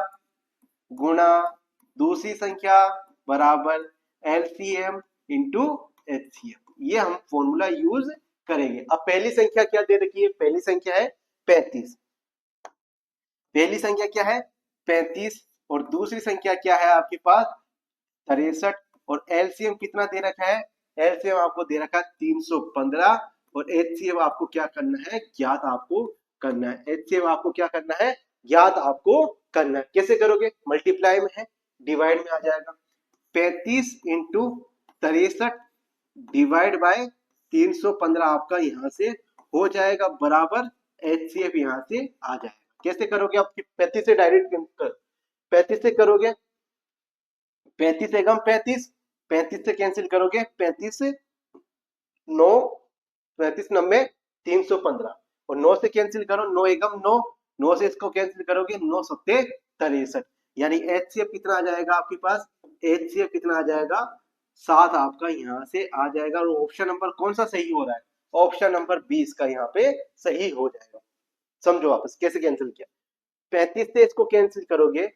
गुणा दूसरी संख्या बराबर एलसीएम इंटू एचसीएफ, ये हम फॉर्मूला यूज करेंगे। अब पहली संख्या क्या दे रखी है, पहली संख्या है 35, पहली संख्या क्या है 35 और दूसरी संख्या क्या है आपके पास 63 और एलसीएम कितना दे रखा है, एलसीएम आपको दे रखा है 315 और एचसीएफ आपको क्या करना है ज्ञात आपको करना है, एचसीएफ आपको क्या करना है ज्ञात आपको करना है। कैसे करोगे, मल्टीप्लाई में है डिवाइड में आ जाएगा, 35 इंटू 63 डिवाइड बाय 315 आपका यहां से हो जाएगा बराबर एचसीएफ यहां से आ जाएगा। कैसे करोगे आप 35 से डायरेक्ट 35 से करोगे 35 एकम 35, 35 से कैंसिल करोगे 35 से 9, 35 नब्बे 315 और 9 से कैंसिल करो 9 एकम 9, 9 से इसको कैंसिल करोगे 9 सत्ते 63, यानी एचसीएफ कितना आ जाएगा आपके पास, एचसीएफ कितना आ जाएगा 7 आपका यहाँ से आ जाएगा। और ऑप्शन नंबर कौन सा सही हो रहा है, ऑप्शन नंबर 20 का यहाँ पे सही हो जाएगा। समझो वापस कैसे कैंसिल किया, 35 से इसको कैंसिल करोगे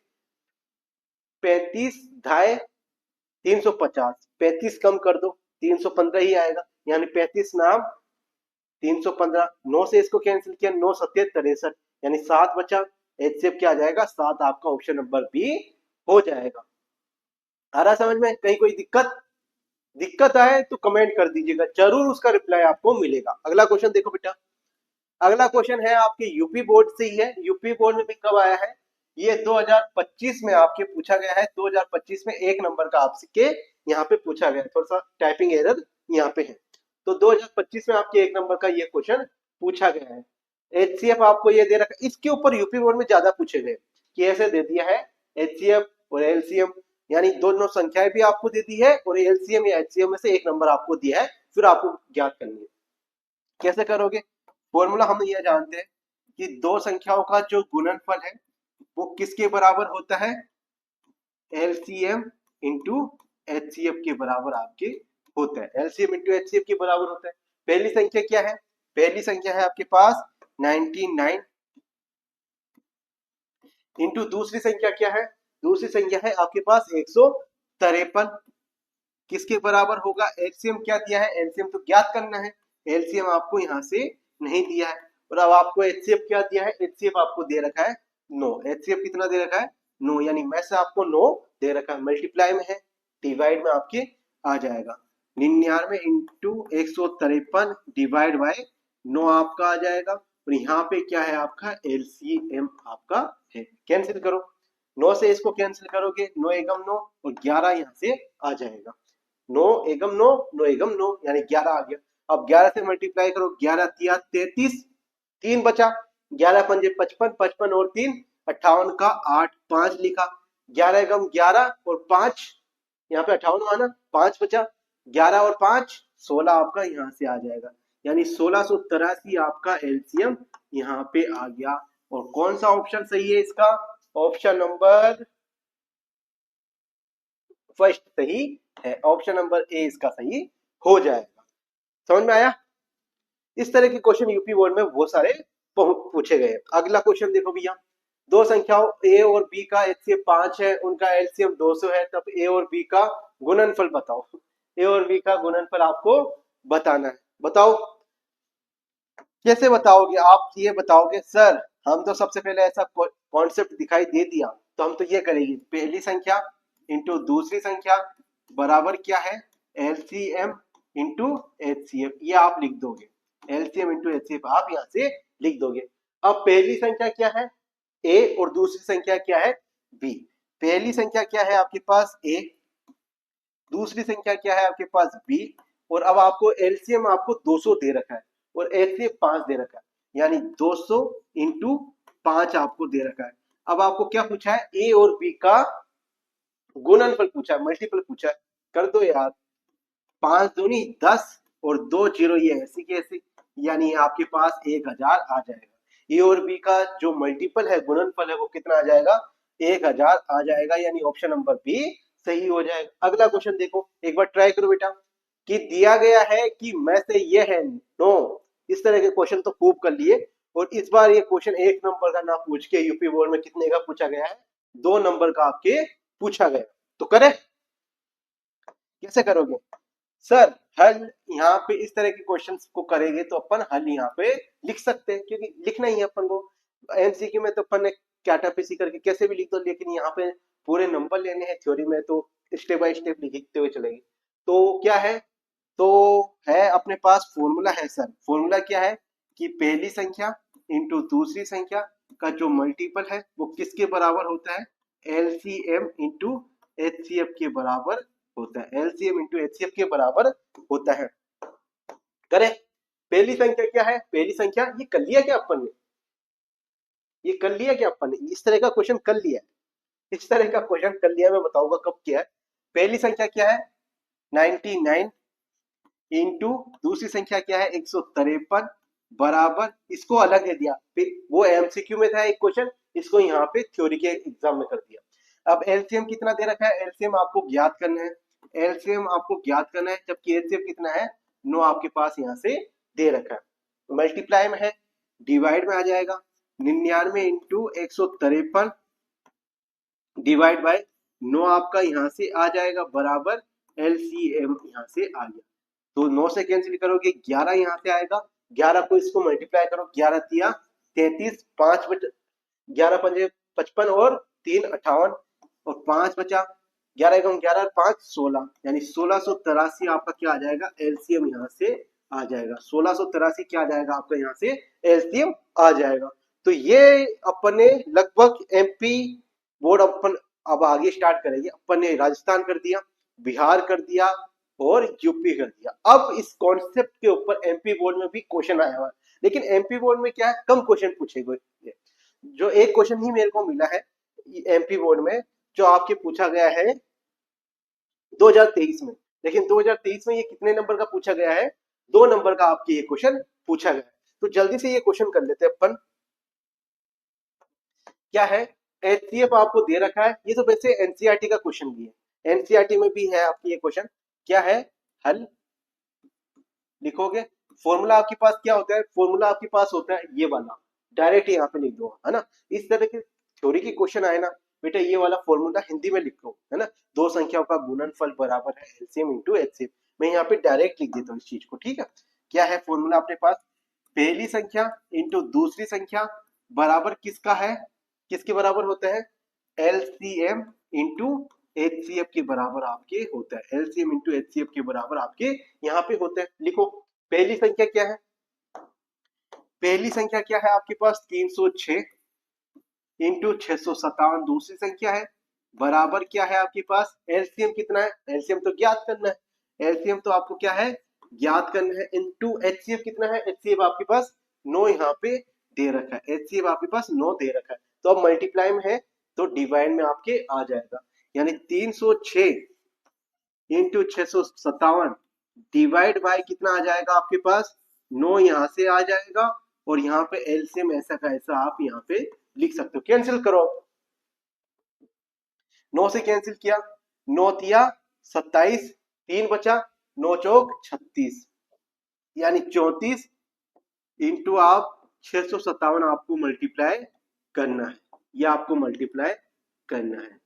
35 ढाई 350, 35 कम कर दो 315 ही आएगा, यानी 35 नाम 315, 9 से इसको कैंसिल किया 9 सत्य 63, यानी 7 बचा, एचसीएफ क्या आ जाएगा 7 आपका ऑप्शन नंबर बी हो जाएगा। आ रहा समझ में, कहीं कोई दिक्कत आए तो कमेंट कर दीजिएगा, जरूर उसका रिप्लाई आपको मिलेगा। अगला क्वेश्चन देखो बेटा, अगला क्वेश्चन है आपके यूपी बोर्ड से ही है, यूपी बोर्ड में भी कब आया है, ये 2025 में आपके पूछा गया है, 2025 में एक नंबर का आपके यहाँ पे पूछा गया है, थोड़ा सा टाइपिंग एरर यहाँ पे है, तो 2025 में आपके एक नंबर का ये क्वेश्चन पूछा गया है। एचसीएफ आपको ये दे रखा, इसके ऊपर यूपी बोर्ड में ज्यादा पूछे गए कि ऐसे दे दिया है एचसीएफ और एलसीएम, यानी दोनों संख्याएं भी आपको दे दी है और एलसीएम या एचसीएम में से एक नंबर आपको दिया है, फिर आपको ज्ञात करनी है। कैसे करोगे, फॉर्मूला हम ये जानते हैं कि दो संख्याओं का जो गुणनफल है वो किसके बराबर होता है, एलसीएम इंटू एचसीएफ के बराबर आपके होता है, एलसीएम इंटू एचसीएफ के बराबर होता है। पहली संख्या क्या है, पहली संख्या है आपके पास 99 इंटू दूसरी संख्या क्या है, दूसरी संख्या है आपके पास 153, किसके बराबर होगा, एलसीएम क्या दिया है, एलसीएम तो ज्ञात करना है, एलसीएम आपको यहां से नहीं दिया है, और अब आपको एचसीएफ क्या दिया है, एचसीएफ आपको दे रखा है 9, एचसीएफ कितना दे रखा है 9, यानी में से आपको 9 दे रखा है, मल्टीप्लाई में है डिवाइड में आपके आ जाएगा, 99 इंटू 153 डिवाइड बाय 9 आपका आ जाएगा, और यहाँ पे क्या है आपका एलसीएम आपका है। कैंसिल करो, 9 से इसको कैंसिल करोगे 9 एकम 9 और 11 यहाँ से आ जाएगा, 9 एकम 9, 9 एकम 9 यानी 11 आ गया। अब 11 से मल्टीप्लाई करो, 11 तिया 33, 3 बचा, 11 पंजे 55, 55 और 3 58 का 8 5 लिखा, 11 एकम 11 और 5 यहाँ पे 58 आना, 5 बचा, 11 और 5 16 आपका यहाँ से आ जाएगा, यानी 1683 आपका एलसीएम यहाँ पे आ गया। और कौन सा ऑप्शन सही है इसका, ऑप्शन नंबर फर्स्ट सही है, ऑप्शन नंबर ए इसका सही हो जाएगा। समझ में आया, इस तरह के क्वेश्चन यूपी बोर्ड में बहुत सारे पूछे गए। अगला क्वेश्चन देखो भैया, दो संख्याओं a और b का एचसीएफ 5 है, उनका एलसीएम 200 है, तब a और b का गुणनफल बताओ। a और b का गुणनफल आपको बताना है। बताओ कैसे बताओगे आप? ये बताओगे सर हम तो सबसे पहले ऐसा कॉन्सेप्ट दिखाई दे दिया, तो हम तो ये करेंगे, पहली संख्या इंटू दूसरी संख्या बराबर क्या है, एलसीएम इंटू एचसीएफ। ये आप लिख दोगे, एलसीएम इंटू एचसीएफ आप यहां से लिख दोगे। अब पहली संख्या क्या है, ए, और दूसरी संख्या क्या है, बी। पहली संख्या क्या है आपके पास, ए, दूसरी संख्या क्या है आपके पास, बी, और अब आपको एलसीएम आपको 200 दे रखा है और एचसीएफ 5 दे रखा है, यानी 200 इंटू 5 आपको दे रखा है। अब आपको क्या पूछा है, ए और बी का गुणनफल पूछा है, मल्टीपल पूछा है। कर दो यार, 5 दूनी 10 और 2 जीरो ये ऐसी की ऐसी, यानी आपके पास 1000 आ जाएगा। ए और बी का जो मल्टीपल है, गुणनफल है, वो कितना आ जाएगा, 1000 आ जाएगा, यानी ऑप्शन नंबर बी सही हो जाएगा। अगला क्वेश्चन देखो, एक बार ट्राई करो बेटा, कि दिया गया है कि मैं से ये है नो। इस तरह के क्वेश्चन तो खूब कर लिए, और इस बार ये क्वेश्चन 1 नंबर का ना पूछ के यूपी बोर्ड में कितने का पूछा गया है, 2 नंबर का आपके पूछा गया। तो करें, कैसे करोगे सर? हल यहाँ पे इस तरह के क्वेश्चंस को करेंगे तो अपन हल यहाँ पे लिख सकते हैं, क्योंकि लिखना ही है अपन को। एमसीक्यू में तो अपन ने कैटापीसी करके कैसे भी लिख दो, लेकिन यहाँ पे पूरे नंबर लेने हैं, थ्योरी में तो स्टेप बाय स्टेप लिखते हुए चलेंगे। तो क्या है, तो है अपने पास फॉर्मूला है सर। फॉर्मूला क्या है कि पहली संख्या इंटू दूसरी संख्या का जो मल्टीपल है वो किसके बराबर होता है, एलसीएम इंटू एचसीएफ के बराबर होता है। एलसीएम इंटू एचसीएफ के बराबर होता है। करें, पहली संख्या क्या है, पहली संख्या ये कर लिया क्या अपन ने, ये कर लिया क्या अपन ने, इस तरह का क्वेश्चन कर लिया, इस तरह का क्वेश्चन कर लिया। मैं बताऊंगा कब किया है। पहली संख्या क्या है 99 इंटू दूसरी संख्या क्या है 153 बराबर, इसको अलग दे दिया, वो एमसीक्यू में था एक क्वेश्चन, इसको यहाँ पे थ्योरी के एग्जाम में कर दिया। अब एलसीएम कितना दे रखा है, एलसीएम आपको ज्ञात करना है, एलसीएम आपको ज्ञात करना है, जबकि एलसीएम कितना है, 9 आपके पास यहाँ से दे रखा है। तो मल्टीप्लाई में है, डिवाइड में आ जाएगा, 99 इंटू 153 डिवाइड बाय 9 आपका यहाँ से आ जाएगा बराबर एलसीएम यहाँ से आ गया। तो 9 से कैंसिल करोगे 11 यहाँ से आएगा, 11 को इसको मल्टीप्लाई करो, 11 तिया 33, 5 बचा, 11 पंजे 55 और 3 58 और 5 बचा, 11 एकम 11 5 16, यानी 1683 आपका क्या आ जाएगा, एलसीएम यहाँ से आ जाएगा। 1683 क्या आ जाएगा आपका यहाँ से एलसीएम आ जाएगा। तो ये अपने लगभग एमपी बोर्ड अपन अब आगे स्टार्ट करेंगे। अपन ने राजस्थान कर दिया, बिहार कर दिया और यूपी कर दिया। अब इस कॉन्सेप्ट के ऊपर एमपी बोर्ड में भी क्वेश्चन आया हुआ है, लेकिन एमपी बोर्ड में क्या है, कम क्वेश्चन पूछे गए। जो एक क्वेश्चन ही मेरे को मिला है एमपी बोर्ड में, जो आपके पूछा गया है 2023 में, लेकिन 2023 में ये कितने नंबर का पूछा गया है, 2 नंबर का आपके ये क्वेश्चन पूछा गया है। तो जल्दी से ये क्वेश्चन कर लेते हैं अपन। क्या है, एचसीएफ आपको दे रखा है, ये तो वैसे एनसीईआरटी का क्वेश्चन भी है, एनसीईआरटी में भी है आपकी ये क्वेश्चन। क्या है, हल लिखोगे, फॉर्मूला आपके पास क्या होता है, फॉर्मूला आपके पास होता है ये वाला, डायरेक्ट यहाँ पे लिख दो, है ना। इस तरह के थ्योरी की क्वेश्चन आए ना बेटा, ये वाला फॉर्मूला हिंदी में लिख लो, है ना। दो संख्याओं का गुणनफल बराबर है एलसीएम इंटू एचसीएफ। मैं यहाँ पे डायरेक्ट लिख देता हूँ इस चीज को, ठीक है। क्या है फॉर्मूला अपने पास, पहली संख्या इंटू दूसरी संख्या बराबर किसका है, किसके बराबर होता है, एलसीएम इंटू एचसीएफ के बराबर आपके होता है। एलसीएम इंटू एचसीएफ के बराबर आपके यहाँ पे होता है। लिखो, पहली संख्या क्या है, पहली संख्या क्या है आपके पास 306 इंटू 657, दूसरी संख्या है बराबर क्या है आपके पास, एलसीएम कितना है, एलसीएम तो ज्ञात करना है, एलसीएम तो आपको क्या है ज्ञात करना है, इंटू एचसीएफ कितना है, एचसीएफ आपके पास 9 यहाँ पे दे रखा है, एचसीएफ आपके पास 9 दे रखा है। तो अब मल्टीप्लाई में है तो डिवाइड में आपके आ जाएगा, यानी 306 इंटू 657 डिवाइड बाय कितना आ जाएगा आपके पास, 9 यहाँ से आ जाएगा, और यहाँ पे एलसीएम ऐसा का ऐसा आप यहाँ पे लिख सकते हो। कैंसिल करो, 9 से कैंसिल किया, 9 तिया 27, 3 बचा, 9 चौक 36, यानी 34 इंटू आप 657 आपको मल्टीप्लाई करना है, या आपको मल्टीप्लाई करना है।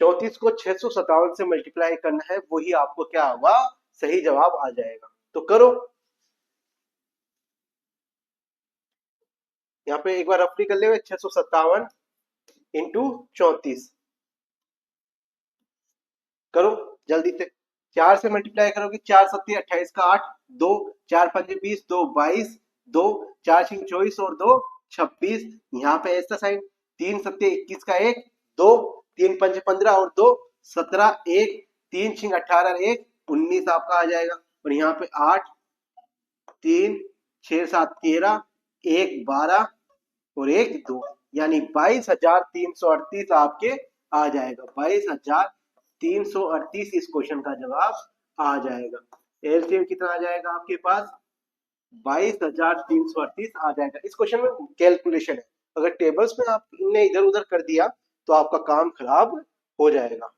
34 को 657 से मल्टीप्लाई करना है, वही आपको क्या होगा, सही जवाब आ जाएगा। तो करो, यहाँ पे एक बार रफली कर ले, 657 इंटू 34 करो जल्दी से। 4 से मल्टीप्लाई करोगे, 4 सत्ती 28 का 8, 2 4 पंजे 20, 2 22, 2 4 छिंग 24 और 2 26। यहाँ पे ऐसा साइन, 3 सत्ते 21 का 1, 2 3 पंजे 15 और 2 17, 1 3 छिंग 18, 1 19 आपका आ जाएगा। और यहाँ पे 8 3 6 7 13, 1 12 और 1 2, यानी 22,338 आपके आ जाएगा। 22,338 इस क्वेश्चन का जवाब आ जाएगा। एलसीएम कितना आ जाएगा आपके पास, 22,338 आ जाएगा। इस क्वेश्चन में कैलकुलेशन है, अगर टेबल्स में आपने इधर उधर कर दिया तो आपका काम खराब हो जाएगा।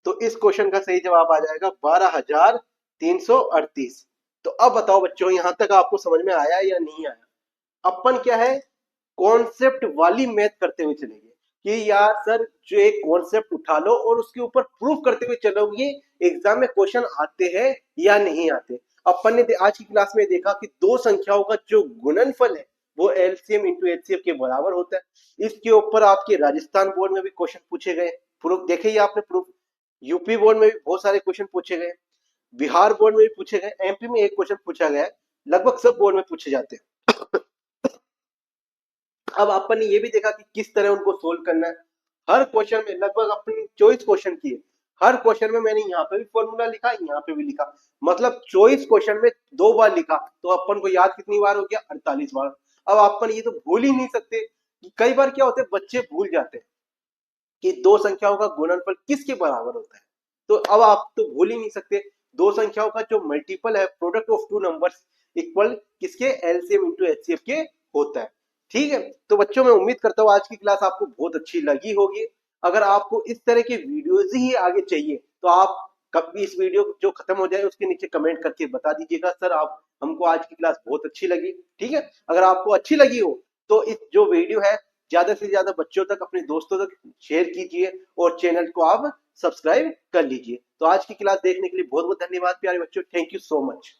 तो इस क्वेश्चन का सही जवाब आ जाएगा 12,338। तो अब बताओ बच्चों, यहां तक आपको समझ में आया या नहीं आया? अपन क्या है, कॉन्सेप्ट वाली मैथ करते हुए चलेंगे कि यार सर जो एक कॉन्सेप्ट उठा लो और उसके ऊपर प्रूफ करते हुए चलोगे, एग्जाम में क्वेश्चन आते हैं या नहीं आते। अपन ने आज की क्लास में देखा कि दो संख्याओं का जो गुणनफल है वो एलसीएम इंटू एचसीएफ के बराबर होता है। इसके ऊपर आपके राजस्थान बोर्ड में भी क्वेश्चन पूछे गए, प्रूफ देखे ही आपने प्रूफ। यूपी बोर्ड में भी बहुत सारे क्वेश्चन पूछे गए, बिहार बोर्ड में भी पूछे गए, एमपी में एक क्वेश्चन पूछा गया है, लगभग सब बोर्ड में पूछे जाते हैं। अब अपन ने ये भी देखा कि किस तरह उनको सोल्व करना है। हर क्वेश्चन में लगभग अपनी चॉइस क्वेश्चन की है, हर क्वेश्चन में मैंने यहाँ पे भी फॉर्मूला लिखा, यहाँ पे भी लिखा, मतलब चॉइस क्वेश्चन में 2 बार लिखा, तो अपन को याद कितनी बार हो गया, 48 बार। अब अपन ये तो भूल ही नहीं सकते कि कई बार क्या होता है, बच्चे भूल जाते हैं कि दो संख्याओं का गुणनफल किसके बराबर होता है। तो अब आप तो भूल ही नहीं सकते, दो संख्याओं का जो मल्टीपल है, product of two numbers equal किसके, एलसीएम इंटू एचसीएफ के होता है। ठीक है, तो बच्चों मैं उम्मीद करता हूँ आज की क्लास आपको बहुत अच्छी लगी होगी। अगर आपको इस तरह के वीडियोज ही आगे चाहिए तो आप कभी इस वीडियो जो खत्म हो जाए उसके नीचे कमेंट करके बता दीजिएगा, सर आप हमको आज की क्लास बहुत अच्छी लगी। ठीक है, अगर आपको अच्छी लगी हो तो इस जो वीडियो है ज्यादा से ज्यादा बच्चों तक, अपने दोस्तों तक शेयर कीजिए और चैनल को आप सब्सक्राइब कर लीजिए। तो आज की क्लास देखने के लिए बहुत बहुत धन्यवाद प्यारे बच्चों, थैंक यू सो मच।